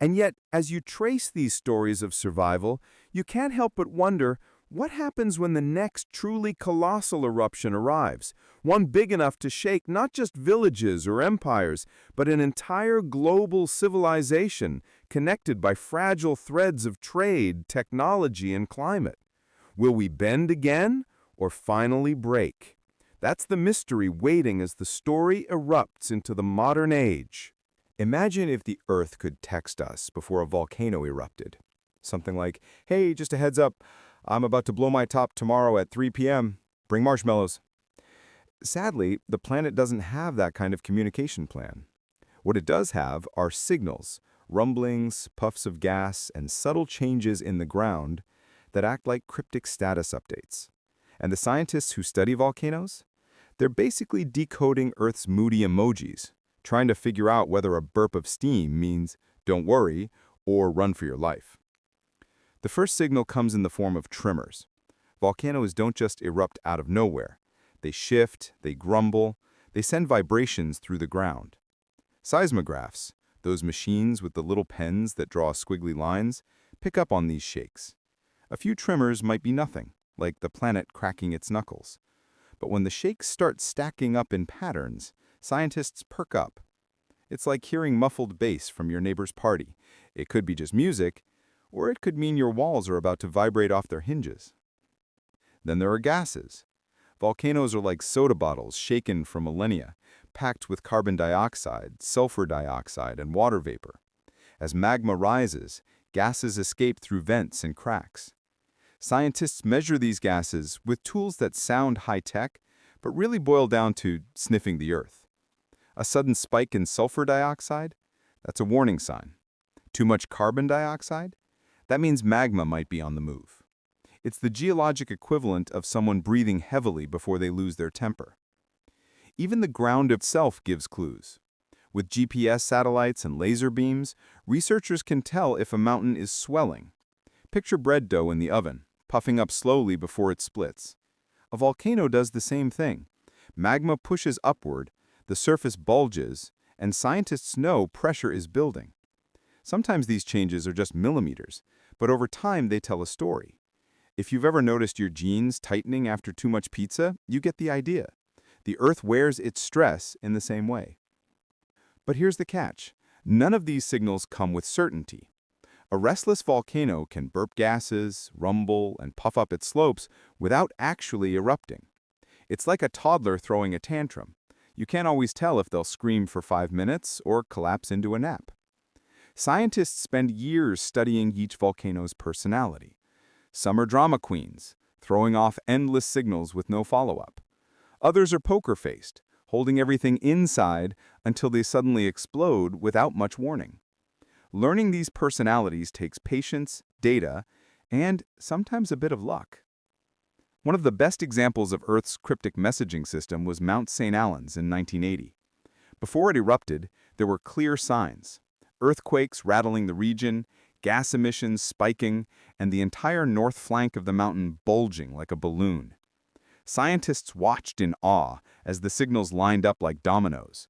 And yet, as you trace these stories of survival, you can't help but wonder, what happens when the next truly colossal eruption arrives? One big enough to shake not just villages or empires, but an entire global civilization connected by fragile threads of trade, technology, and climate. Will we bend again or finally break? That's the mystery waiting as the story erupts into the modern age. Imagine if the Earth could text us before a volcano erupted. Something like, "Hey, just a heads up, I'm about to blow my top tomorrow at 3 p.m. Bring marshmallows." Sadly, the planet doesn't have that kind of communication plan. What it does have are signals, rumblings, puffs of gas, and subtle changes in the ground that act like cryptic status updates. And the scientists who study volcanoes? They're basically decoding Earth's moody emojis, trying to figure out whether a burp of steam means "don't worry" or "run for your life." The first signal comes in the form of tremors. Volcanoes don't just erupt out of nowhere. They shift, they grumble, they send vibrations through the ground. Seismographs, those machines with the little pens that draw squiggly lines, pick up on these shakes. A few tremors might be nothing, like the planet cracking its knuckles. But when the shakes start stacking up in patterns, scientists perk up. It's like hearing muffled bass from your neighbor's party. It could be just music, or it could mean your walls are about to vibrate off their hinges. Then there are gases. Volcanoes are like soda bottles shaken for millennia, packed with carbon dioxide, sulfur dioxide, and water vapor. As magma rises, gases escape through vents and cracks. Scientists measure these gases with tools that sound high-tech, but really boil down to sniffing the Earth. A sudden spike in sulfur dioxide? That's a warning sign. Too much carbon dioxide? That means magma might be on the move. It's the geologic equivalent of someone breathing heavily before they lose their temper. Even the ground itself gives clues. With GPS satellites and laser beams, researchers can tell if a mountain is swelling. Picture bread dough in the oven, puffing up slowly before it splits. A volcano does the same thing. Magma pushes upward, the surface bulges, and scientists know pressure is building. Sometimes these changes are just millimeters, but over time they tell a story. If you've ever noticed your jeans tightening after too much pizza, you get the idea. The Earth wears its stress in the same way. But here's the catch. None of these signals come with certainty. A restless volcano can burp gases, rumble, and puff up its slopes without actually erupting. It's like a toddler throwing a tantrum. You can't always tell if they'll scream for 5 minutes or collapse into a nap. Scientists spend years studying each volcano's personality. Some are drama queens, throwing off endless signals with no follow-up. Others are poker-faced, holding everything inside until they suddenly explode without much warning. Learning these personalities takes patience, data, and sometimes a bit of luck. One of the best examples of Earth's cryptic messaging system was Mount St. Helens in 1980. Before it erupted, there were clear signs: earthquakes rattling the region, gas emissions spiking, and the entire north flank of the mountain bulging like a balloon. Scientists watched in awe as the signals lined up like dominoes.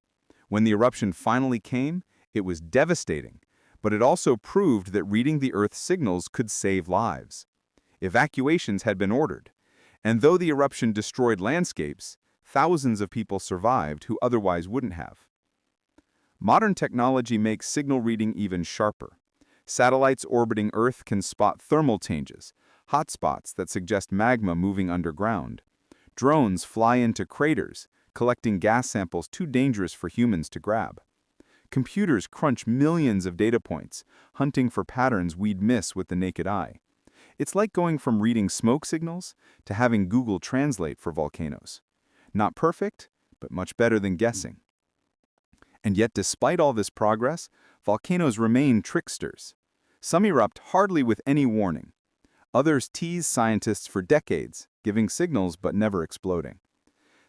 When the eruption finally came, it was devastating, but it also proved that reading the Earth's signals could save lives. Evacuations had been ordered, and though the eruption destroyed landscapes, thousands of people survived who otherwise wouldn't have. Modern technology makes signal reading even sharper. Satellites orbiting Earth can spot thermal changes, hotspots that suggest magma moving underground. Drones fly into craters, collecting gas samples too dangerous for humans to grab. Computers crunch millions of data points, hunting for patterns we'd miss with the naked eye. It's like going from reading smoke signals to having Google Translate for volcanoes. Not perfect, but much better than guessing. And yet, despite all this progress, volcanoes remain tricksters. Some erupt hardly with any warning. Others tease scientists for decades, giving signals but never exploding.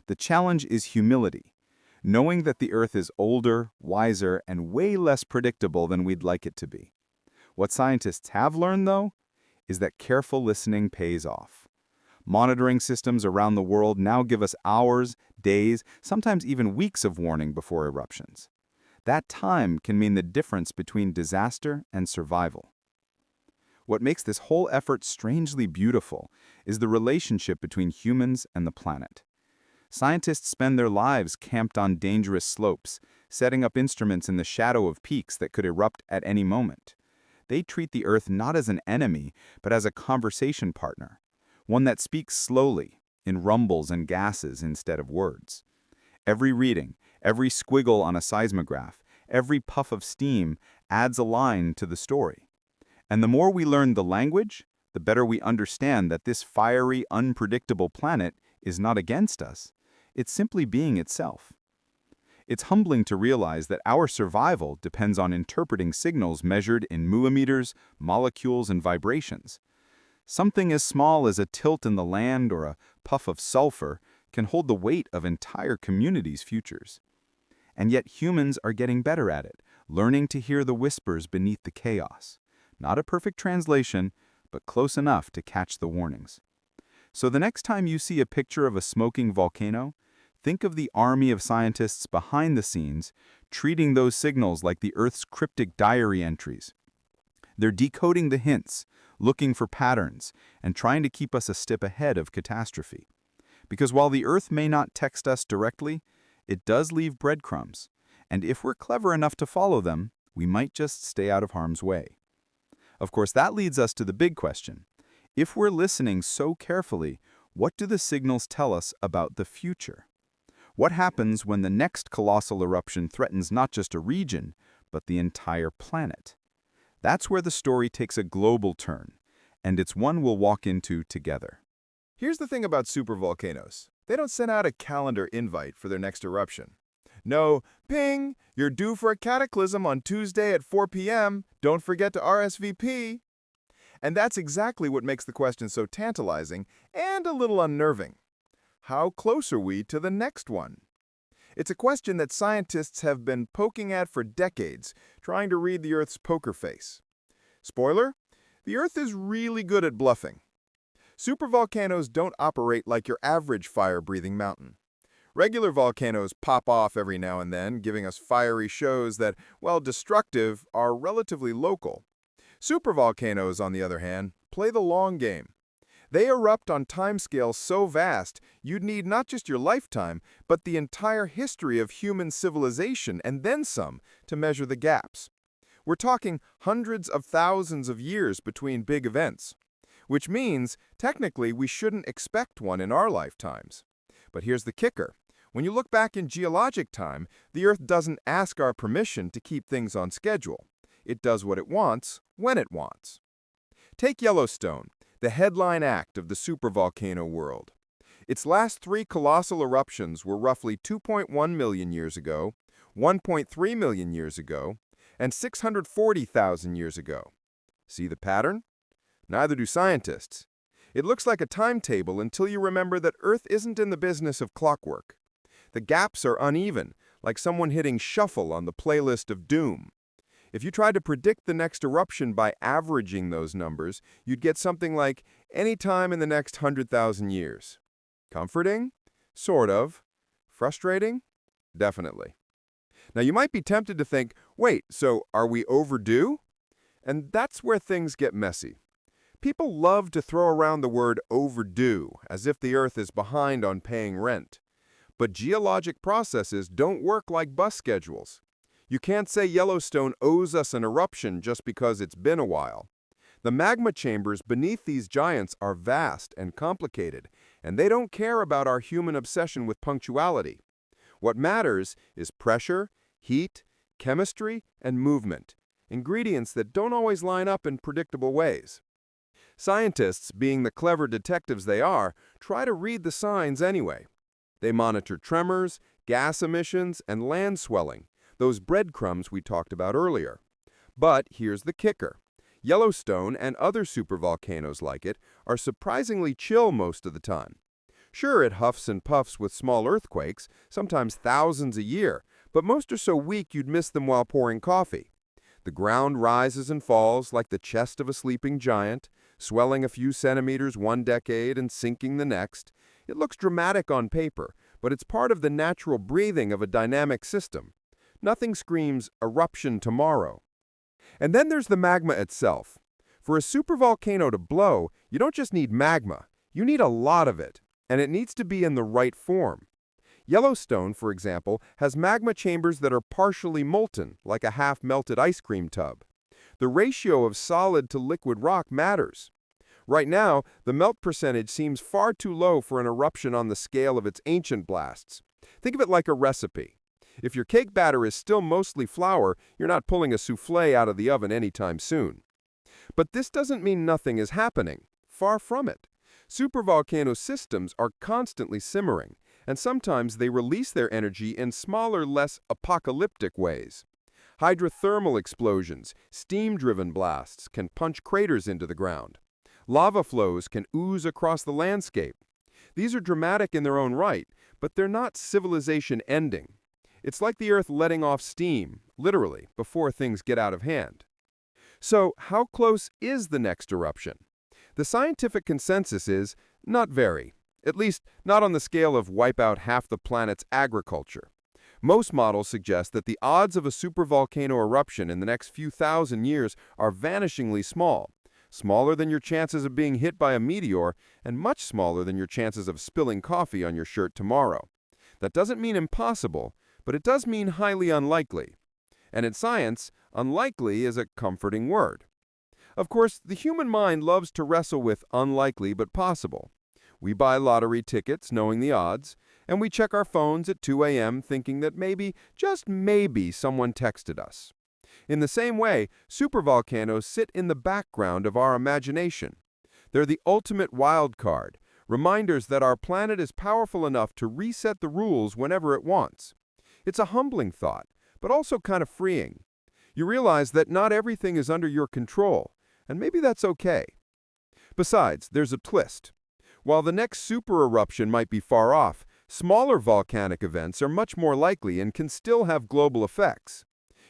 The challenge is humility, knowing that the Earth is older, wiser, and way less predictable than we'd like it to be. What scientists have learned, though, is that careful listening pays off. Monitoring systems around the world now give us hours, days, sometimes even weeks of warning before eruptions. That time can mean the difference between disaster and survival. What makes this whole effort strangely beautiful is the relationship between humans and the planet. Scientists spend their lives camped on dangerous slopes, setting up instruments in the shadow of peaks that could erupt at any moment. They treat the Earth not as an enemy, but as a conversation partner, one that speaks slowly, in rumbles and gases instead of words. Every reading, every squiggle on a seismograph, every puff of steam adds a line to the story. And the more we learn the language, the better we understand that this fiery, unpredictable planet is not against us. It's simply being itself. It's humbling to realize that our survival depends on interpreting signals measured in millimeters, molecules, and vibrations. Something as small as a tilt in the land or a puff of sulfur can hold the weight of entire communities' futures. And yet humans are getting better at it, learning to hear the whispers beneath the chaos. Not a perfect translation, but close enough to catch the warnings. So the next time you see a picture of a smoking volcano, think of the army of scientists behind the scenes, treating those signals like the Earth's cryptic diary entries. They're decoding the hints, looking for patterns, and trying to keep us a step ahead of catastrophe. Because while the Earth may not text us directly, it does leave breadcrumbs, and if we're clever enough to follow them, we might just stay out of harm's way. Of course, that leads us to the big question. If we're listening so carefully, what do the signals tell us about the future? What happens when the next colossal eruption threatens not just a region, but the entire planet? That's where the story takes a global turn, and it's one we'll walk into together. Here's the thing about supervolcanoes. They don't send out a calendar invite for their next eruption. No, ping, you're due for a cataclysm on Tuesday at 4 p.m. Don't forget to RSVP. And that's exactly what makes the question so tantalizing and a little unnerving. How close are we to the next one? It's a question that scientists have been poking at for decades, trying to read the Earth's poker face. Spoiler, the Earth is really good at bluffing. Supervolcanoes don't operate like your average fire-breathing mountain. Regular volcanoes pop off every now and then, giving us fiery shows that, while destructive, are relatively local. Supervolcanoes, on the other hand, play the long game. They erupt on timescales so vast, you'd need not just your lifetime, but the entire history of human civilization and then some to measure the gaps. We're talking hundreds of thousands of years between big events, which means, technically, we shouldn't expect one in our lifetimes. But here's the kicker. When you look back in geologic time, the Earth doesn't ask our permission to keep things on schedule. It does what it wants, when it wants. Take Yellowstone, the headline act of the supervolcano world. Its last 3 colossal eruptions were roughly 2.1 million years ago, 1.3 million years ago, and 640,000 years ago. See the pattern? Neither do scientists. It looks like a timetable until you remember that Earth isn't in the business of clockwork. The gaps are uneven, like someone hitting shuffle on the playlist of doom. If you tried to predict the next eruption by averaging those numbers, you'd get something like any time in the next 100,000 years. Comforting? Sort of. Frustrating? Definitely. Now, you might be tempted to think, wait, so are we overdue? And that's where things get messy. People love to throw around the word overdue, as if the Earth is behind on paying rent. But geologic processes don't work like bus schedules. You can't say Yellowstone owes us an eruption just because it's been a while. The magma chambers beneath these giants are vast and complicated, and they don't care about our human obsession with punctuality. What matters is pressure, heat, chemistry, and movement, ingredients that don't always line up in predictable ways. Scientists, being the clever detectives they are, try to read the signs anyway. They monitor tremors, gas emissions, and land swelling, those breadcrumbs we talked about earlier. But here's the kicker. Yellowstone and other supervolcanoes like it are surprisingly chill most of the time. Sure, it huffs and puffs with small earthquakes, sometimes thousands a year, but most are so weak you'd miss them while pouring coffee. The ground rises and falls like the chest of a sleeping giant, swelling a few centimeters one decade and sinking the next. It looks dramatic on paper, but it's part of the natural breathing of a dynamic system. Nothing screams eruption tomorrow. And then there's the magma itself. For a supervolcano to blow, you don't just need magma, you need a lot of it, and it needs to be in the right form. Yellowstone, for example, has magma chambers that are partially molten, like a half-melted ice cream tub. The ratio of solid to liquid rock matters. Right now, the melt percentage seems far too low for an eruption on the scale of its ancient blasts. Think of it like a recipe. If your cake batter is still mostly flour, you're not pulling a soufflé out of the oven anytime soon. But this doesn't mean nothing is happening. Far from it. Supervolcano systems are constantly simmering, and sometimes they release their energy in smaller, less apocalyptic ways. Hydrothermal explosions, steam-driven blasts, can punch craters into the ground. Lava flows can ooze across the landscape. These are dramatic in their own right, but they're not civilization-ending. It's like the Earth letting off steam, literally, before things get out of hand. So, how close is the next eruption? The scientific consensus is not very, at least not on the scale of wipe out half the planet's agriculture. Most models suggest that the odds of a supervolcano eruption in the next few thousand years are vanishingly small, smaller than your chances of being hit by a meteor and much smaller than your chances of spilling coffee on your shirt tomorrow. That doesn't mean impossible, but it does mean highly unlikely. And in science, unlikely is a comforting word. Of course, the human mind loves to wrestle with unlikely but possible. We buy lottery tickets knowing the odds, and we check our phones at 2 a.m. thinking that maybe, just maybe, someone texted us. In the same way, supervolcanoes sit in the background of our imagination. They're the ultimate wild card, reminders that our planet is powerful enough to reset the rules whenever it wants. It's a humbling thought, but also kind of freeing. You realize that not everything is under your control, and maybe that's okay. Besides, there's a twist. While the next super eruption might be far off, smaller volcanic events are much more likely and can still have global effects.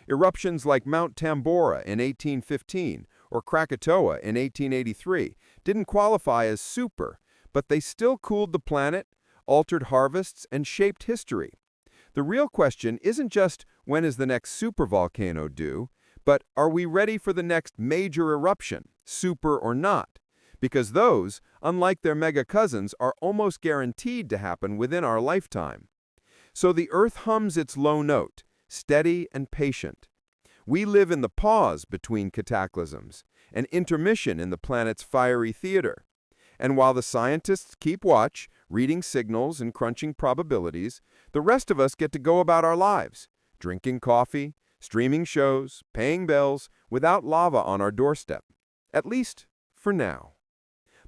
Eruptions like Mount Tambora in 1815 or Krakatoa in 1883 didn't qualify as super, but they still cooled the planet, altered harvests, and shaped history. The real question isn't just when is the next supervolcano due, but are we ready for the next major eruption, super or not? Because those, unlike their mega cousins, are almost guaranteed to happen within our lifetime. So the Earth hums its low note, steady and patient. We live in the pause between cataclysms, an intermission in the planet's fiery theater. And while the scientists keep watch, reading signals and crunching probabilities, the rest of us get to go about our lives, drinking coffee, streaming shows, paying bills, without lava on our doorstep. At least, for now.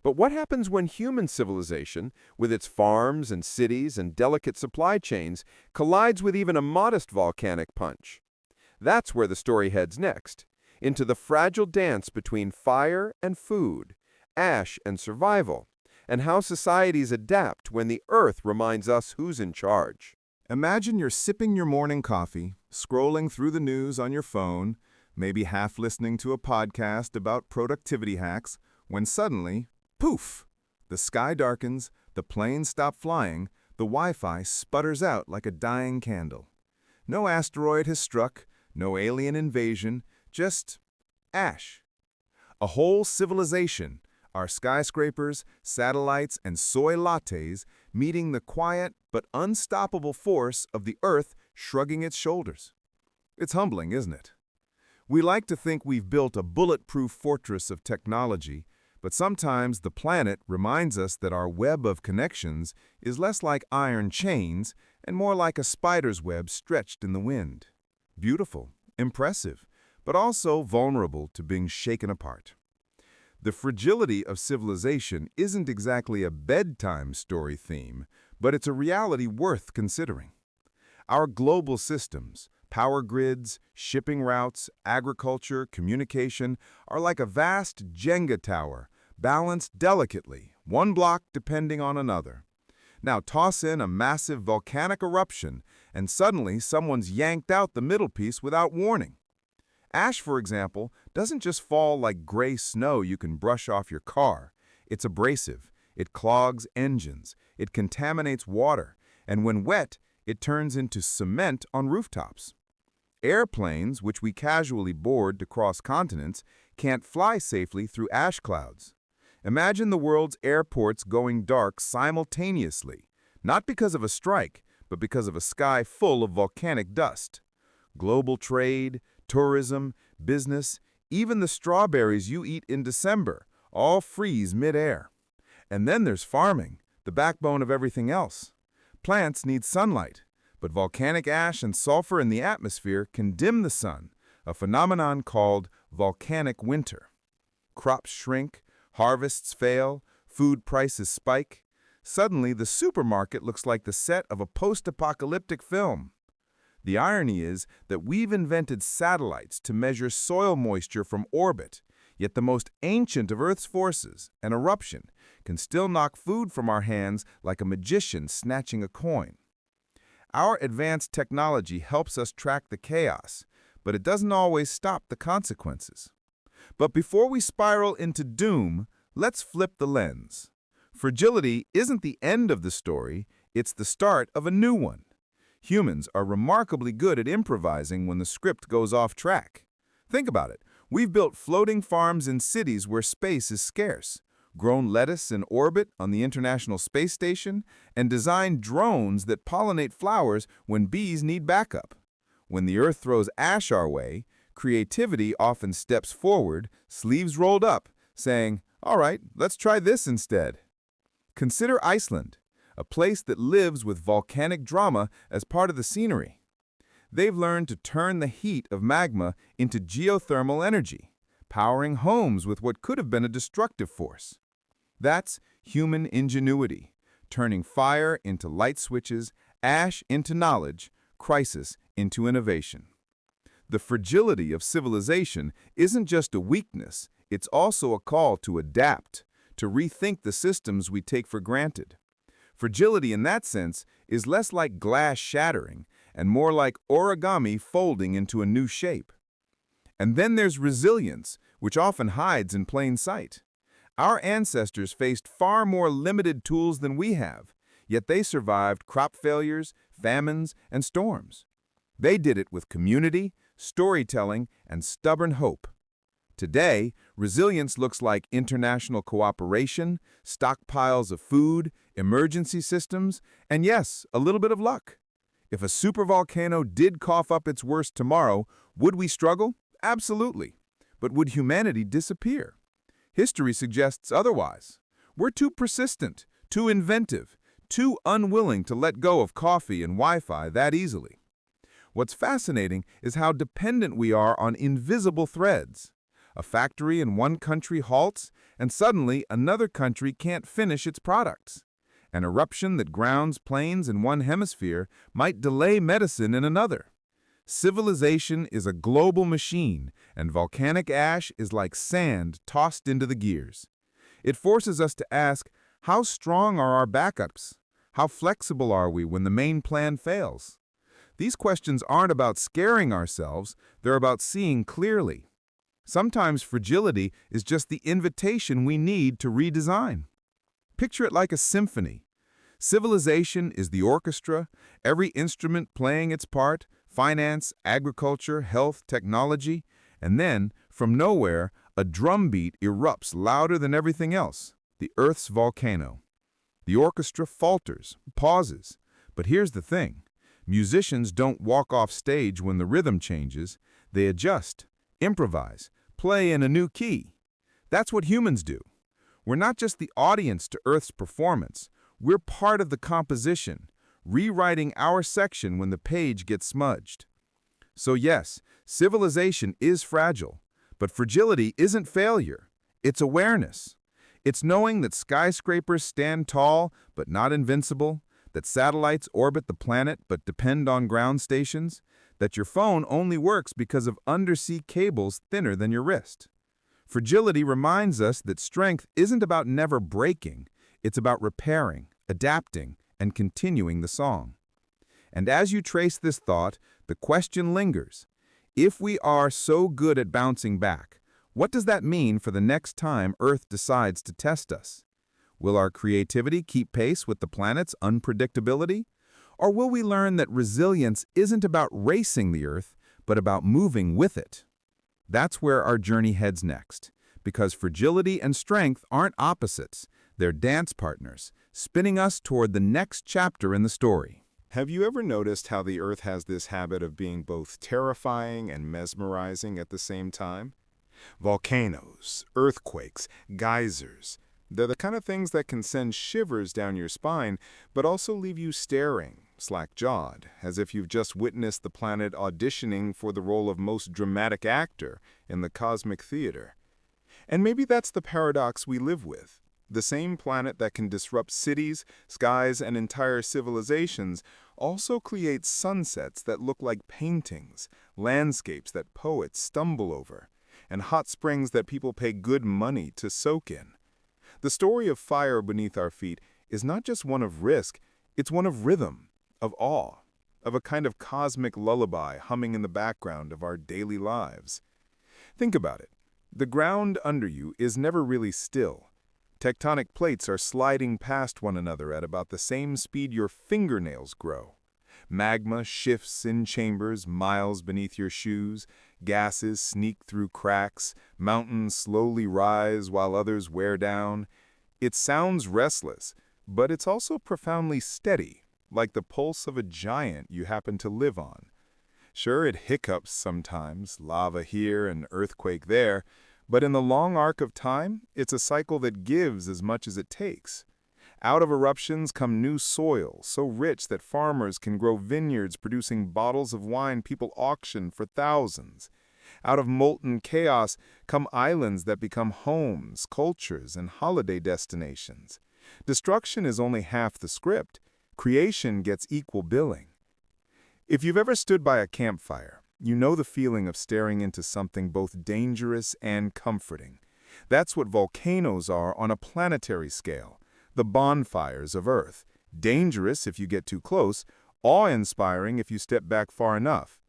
But what happens when human civilization, with its farms and cities and delicate supply chains, collides with even a modest volcanic punch? That's where the story heads next, into the fragile dance between fire and food, ash and survival, and how societies adapt when the Earth reminds us who's in charge. Imagine you're sipping your morning coffee, scrolling through the news on your phone, maybe half listening to a podcast about productivity hacks, when suddenly, poof! The sky darkens, the planes stop flying, the Wi-Fi sputters out like a dying candle. No asteroid has struck, no alien invasion, just ash. A whole civilization, our skyscrapers, satellites, and soy lattes meeting the quiet but unstoppable force of the Earth shrugging its shoulders. It's humbling, isn't it? We like to think we've built a bulletproof fortress of technology, but sometimes the planet reminds us that our web of connections is less like iron chains and more like a spider's web stretched in the wind. Beautiful, impressive, but also vulnerable to being shaken apart. The fragility of civilization isn't exactly a bedtime story theme, but it's a reality worth considering. Our global systems, power grids, shipping routes, agriculture, communication are like a vast Jenga tower, balanced delicately, one block depending on another. Now toss in a massive volcanic eruption, and suddenly someone's yanked out the middle piece without warning. Ash, for example, doesn't just fall like gray snow you can brush off your car. It's abrasive, it clogs engines, it contaminates water, and when wet, it turns into cement on rooftops. Airplanes, which we casually board to cross continents, can't fly safely through ash clouds. Imagine the world's airports going dark simultaneously, not because of a strike, but because of a sky full of volcanic dust. Global trade, tourism, business, even the strawberries you eat in December, all freeze mid-air. And then there's farming, the backbone of everything else. Plants need sunlight, but volcanic ash and sulfur in the atmosphere can dim the sun, a phenomenon called volcanic winter. Crops shrink, harvests fail, food prices spike. Suddenly, the supermarket looks like the set of a post-apocalyptic film. The irony is that we've invented satellites to measure soil moisture from orbit, yet the most ancient of Earth's forces, an eruption, can still knock food from our hands like a magician snatching a coin. Our advanced technology helps us track the chaos, but it doesn't always stop the consequences. But before we spiral into doom, let's flip the lens. Fragility isn't the end of the story, it's the start of a new one. Humans are remarkably good at improvising when the script goes off track. Think about it. We've built floating farms in cities where space is scarce, grown lettuce in orbit on the International Space Station, and designed drones that pollinate flowers when bees need backup. When the Earth throws ash our way, creativity often steps forward, sleeves rolled up, saying, "All right, let's try this instead." Consider Iceland, a place that lives with volcanic drama as part of the scenery. They've learned to turn the heat of magma into geothermal energy, powering homes with what could have been a destructive force. That's human ingenuity, turning fire into light switches, ash into knowledge, crisis into innovation. The fragility of civilization isn't just a weakness, it's also a call to adapt, to rethink the systems we take for granted. Fragility in that sense is less like glass shattering and more like origami folding into a new shape. And then there's resilience, which often hides in plain sight. Our ancestors faced far more limited tools than we have, yet they survived crop failures, famines, and storms. They did it with community, storytelling, and stubborn hope. Today, resilience looks like international cooperation, stockpiles of food, emergency systems, and yes, a little bit of luck. If a supervolcano did cough up its worst tomorrow, would we struggle? Absolutely. But would humanity disappear? History suggests otherwise. We're too persistent, too inventive, too unwilling to let go of coffee and Wi-Fi that easily. What's fascinating is how dependent we are on invisible threads. A factory in one country halts, and suddenly another country can't finish its products. An eruption that grounds planes in one hemisphere might delay medicine in another. Civilization is a global machine, and volcanic ash is like sand tossed into the gears. It forces us to ask, how strong are our backups? How flexible are we when the main plan fails? These questions aren't about scaring ourselves, they're about seeing clearly. Sometimes fragility is just the invitation we need to redesign. Picture it like a symphony. Civilization is the orchestra, every instrument playing its part, finance, agriculture, health, technology, and then, from nowhere, a drumbeat erupts louder than everything else, the Earth's volcano. The orchestra falters, pauses. But here's the thing. Musicians don't walk off stage when the rhythm changes. They adjust, improvise, play in a new key. That's what humans do. We're not just the audience to Earth's performance. We're part of the composition, rewriting our section when the page gets smudged. So yes, civilization is fragile, but fragility isn't failure. It's awareness. It's knowing that skyscrapers stand tall but not invincible, that satellites orbit the planet but depend on ground stations, that your phone only works because of undersea cables thinner than your wrist. Fragility reminds us that strength isn't about never breaking, it's about repairing, adapting, and continuing the song. And as you trace this thought, the question lingers. If we are so good at bouncing back, what does that mean for the next time Earth decides to test us? Will our creativity keep pace with the planet's unpredictability? Or will we learn that resilience isn't about racing the Earth, but about moving with it? That's where our journey heads next, because fragility and strength aren't opposites, they're dance partners, spinning us toward the next chapter in the story. Have you ever noticed how the Earth has this habit of being both terrifying and mesmerizing at the same time? Volcanoes, earthquakes, geysers. They're the kind of things that can send shivers down your spine, but also leave you staring, slack-jawed, as if you've just witnessed the planet auditioning for the role of most dramatic actor in the cosmic theater. And maybe that's the paradox we live with. The same planet that can disrupt cities, skies, and entire civilizations also creates sunsets that look like paintings, landscapes that poets stumble over, and hot springs that people pay good money to soak in. The story of fire beneath our feet is not just one of risk, it's one of rhythm, of awe, of a kind of cosmic lullaby humming in the background of our daily lives. Think about it. The ground under you is never really still. Tectonic plates are sliding past one another at about the same speed your fingernails grow. Magma shifts in chambers miles beneath your shoes, gases sneak through cracks, mountains slowly rise while others wear down. It sounds restless, but it's also profoundly steady, like the pulse of a giant you happen to live on. Sure, it hiccups sometimes, lava here and earthquake there, but in the long arc of time, it's a cycle that gives as much as it takes. Out of eruptions come new soil, so rich that farmers can grow vineyards producing bottles of wine people auction for thousands. Out of molten chaos come islands that become homes, cultures, and holiday destinations. Destruction is only half the script. Creation gets equal billing. If you've ever stood by a campfire, you know the feeling of staring into something both dangerous and comforting. That's what volcanoes are on a planetary scale, the bonfires of Earth. Dangerous if you get too close, awe-inspiring if you step back far enough.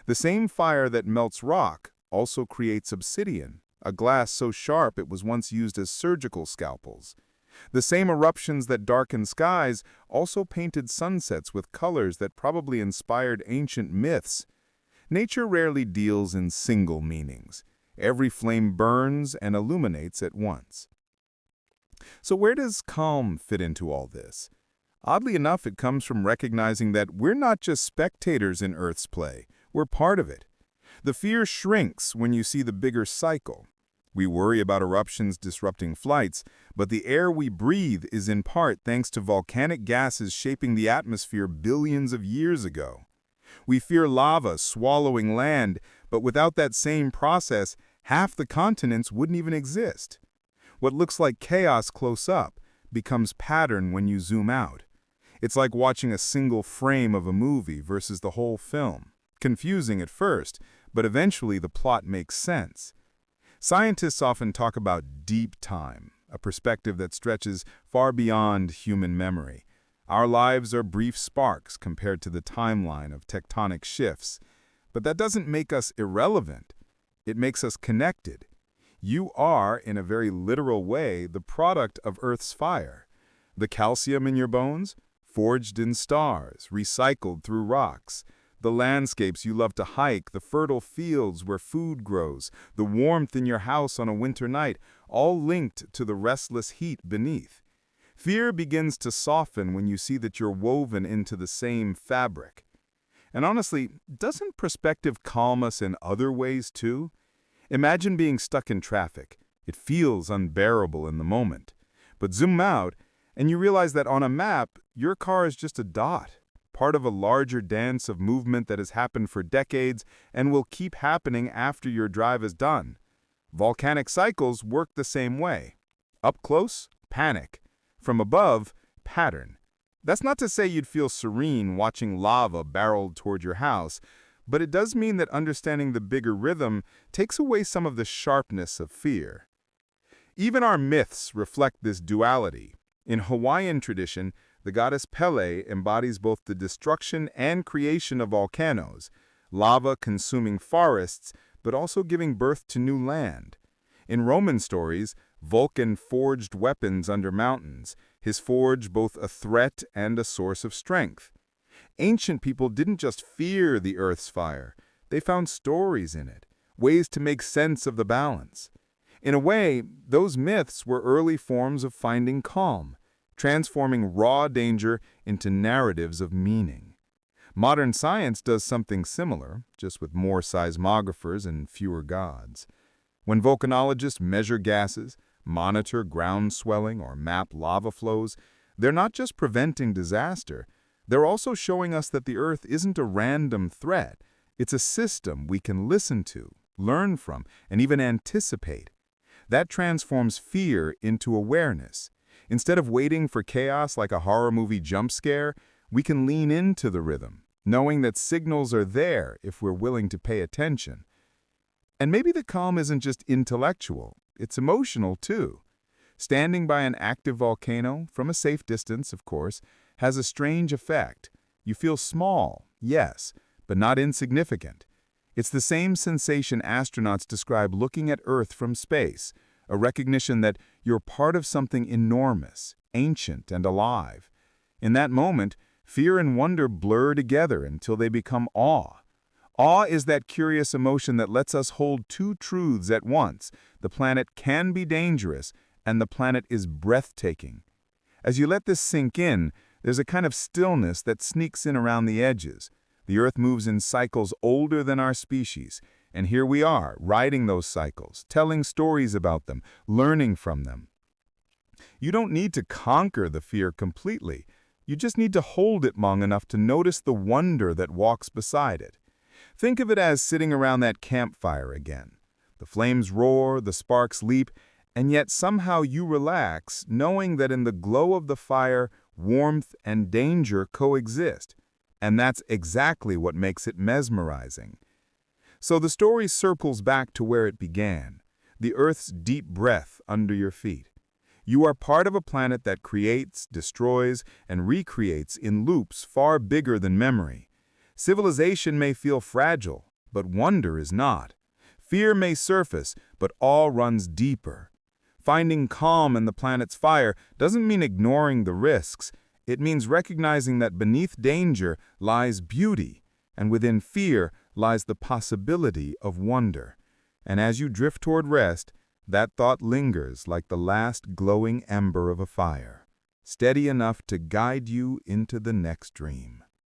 The same fire that melts rock also creates obsidian, a glass so sharp it was once used as surgical scalpels. The same eruptions that darken skies also painted sunsets with colors that probably inspired ancient myths. Nature rarely deals in single meanings. Every flame burns and illuminates at once. So where does calm fit into all this? Oddly enough, it comes from recognizing that we're not just spectators in Earth's play, we're part of it. The fear shrinks when you see the bigger cycle. We worry about eruptions disrupting flights, but the air we breathe is in part thanks to volcanic gases shaping the atmosphere billions of years ago. We fear lava swallowing land, but without that same process, half the continents wouldn't even exist. What looks like chaos close up becomes pattern when you zoom out. It's like watching a single frame of a movie versus the whole film. Confusing at first, but eventually the plot makes sense. Scientists often talk about deep time, a perspective that stretches far beyond human memory. Our lives are brief sparks compared to the timeline of tectonic shifts, but that doesn't make us irrelevant. It makes us connected. You are, in a very literal way, the product of Earth's fire. The calcium in your bones, forged in stars, recycled through rocks. The landscapes you love to hike, the fertile fields where food grows, the warmth in your house on a winter night, all linked to the restless heat beneath. Fear begins to soften when you see that you're woven into the same fabric. And honestly, doesn't perspective calm us in other ways too? Imagine being stuck in traffic. It feels unbearable in the moment. But zoom out, and you realize that on a map, your car is just a dot, part of a larger dance of movement that has happened for decades and will keep happening after your drive is done. Volcanic cycles work the same way. Up close, panic. From above, pattern. That's not to say you'd feel serene watching lava barreled toward your house, but it does mean that understanding the bigger rhythm takes away some of the sharpness of fear. Even our myths reflect this duality. In Hawaiian tradition, the goddess Pele embodies both the destruction and creation of volcanoes, lava consuming forests, but also giving birth to new land. In Roman stories, Vulcan forged weapons under mountains, his forge both a threat and a source of strength. Ancient people didn't just fear the Earth's fire, they found stories in it, ways to make sense of the balance. In a way, those myths were early forms of finding calm, transforming raw danger into narratives of meaning. Modern science does something similar, just with more seismographers and fewer gods. When volcanologists measure gases, monitor ground swelling, or map lava flows, they're not just preventing disaster, they're also showing us that the Earth isn't a random threat. It's a system we can listen to, learn from, and even anticipate. That transforms fear into awareness. Instead of waiting for chaos like a horror movie jump scare, we can lean into the rhythm, knowing that signals are there if we're willing to pay attention. And maybe the calm isn't just intellectual, it's emotional too. Standing by an active volcano, from a safe distance, of course, has a strange effect. You feel small, yes, but not insignificant. It's the same sensation astronauts describe looking at Earth from space, a recognition that you're part of something enormous, ancient, and alive. In that moment, fear and wonder blur together until they become awe. Awe is that curious emotion that lets us hold two truths at once. The planet can be dangerous, and the planet is breathtaking. As you let this sink in, there's a kind of stillness that sneaks in around the edges. The Earth moves in cycles older than our species, and here we are, riding those cycles, telling stories about them, learning from them. You don't need to conquer the fear completely. You just need to hold it long enough to notice the wonder that walks beside it. Think of it as sitting around that campfire again. The flames roar, the sparks leap, and yet somehow you relax, knowing that in the glow of the fire, warmth and danger coexist. And that's exactly what makes it mesmerizing. So the story circles back to where it began, the Earth's deep breath under your feet. You are part of a planet that creates, destroys, and recreates in loops far bigger than memory. Civilization may feel fragile, but wonder is not. Fear may surface, but awe runs deeper. Finding calm in the planet's fire doesn't mean ignoring the risks. It means recognizing that beneath danger lies beauty, and within fear lies the possibility of wonder. And as you drift toward rest, that thought lingers like the last glowing ember of a fire, steady enough to guide you into the next dream.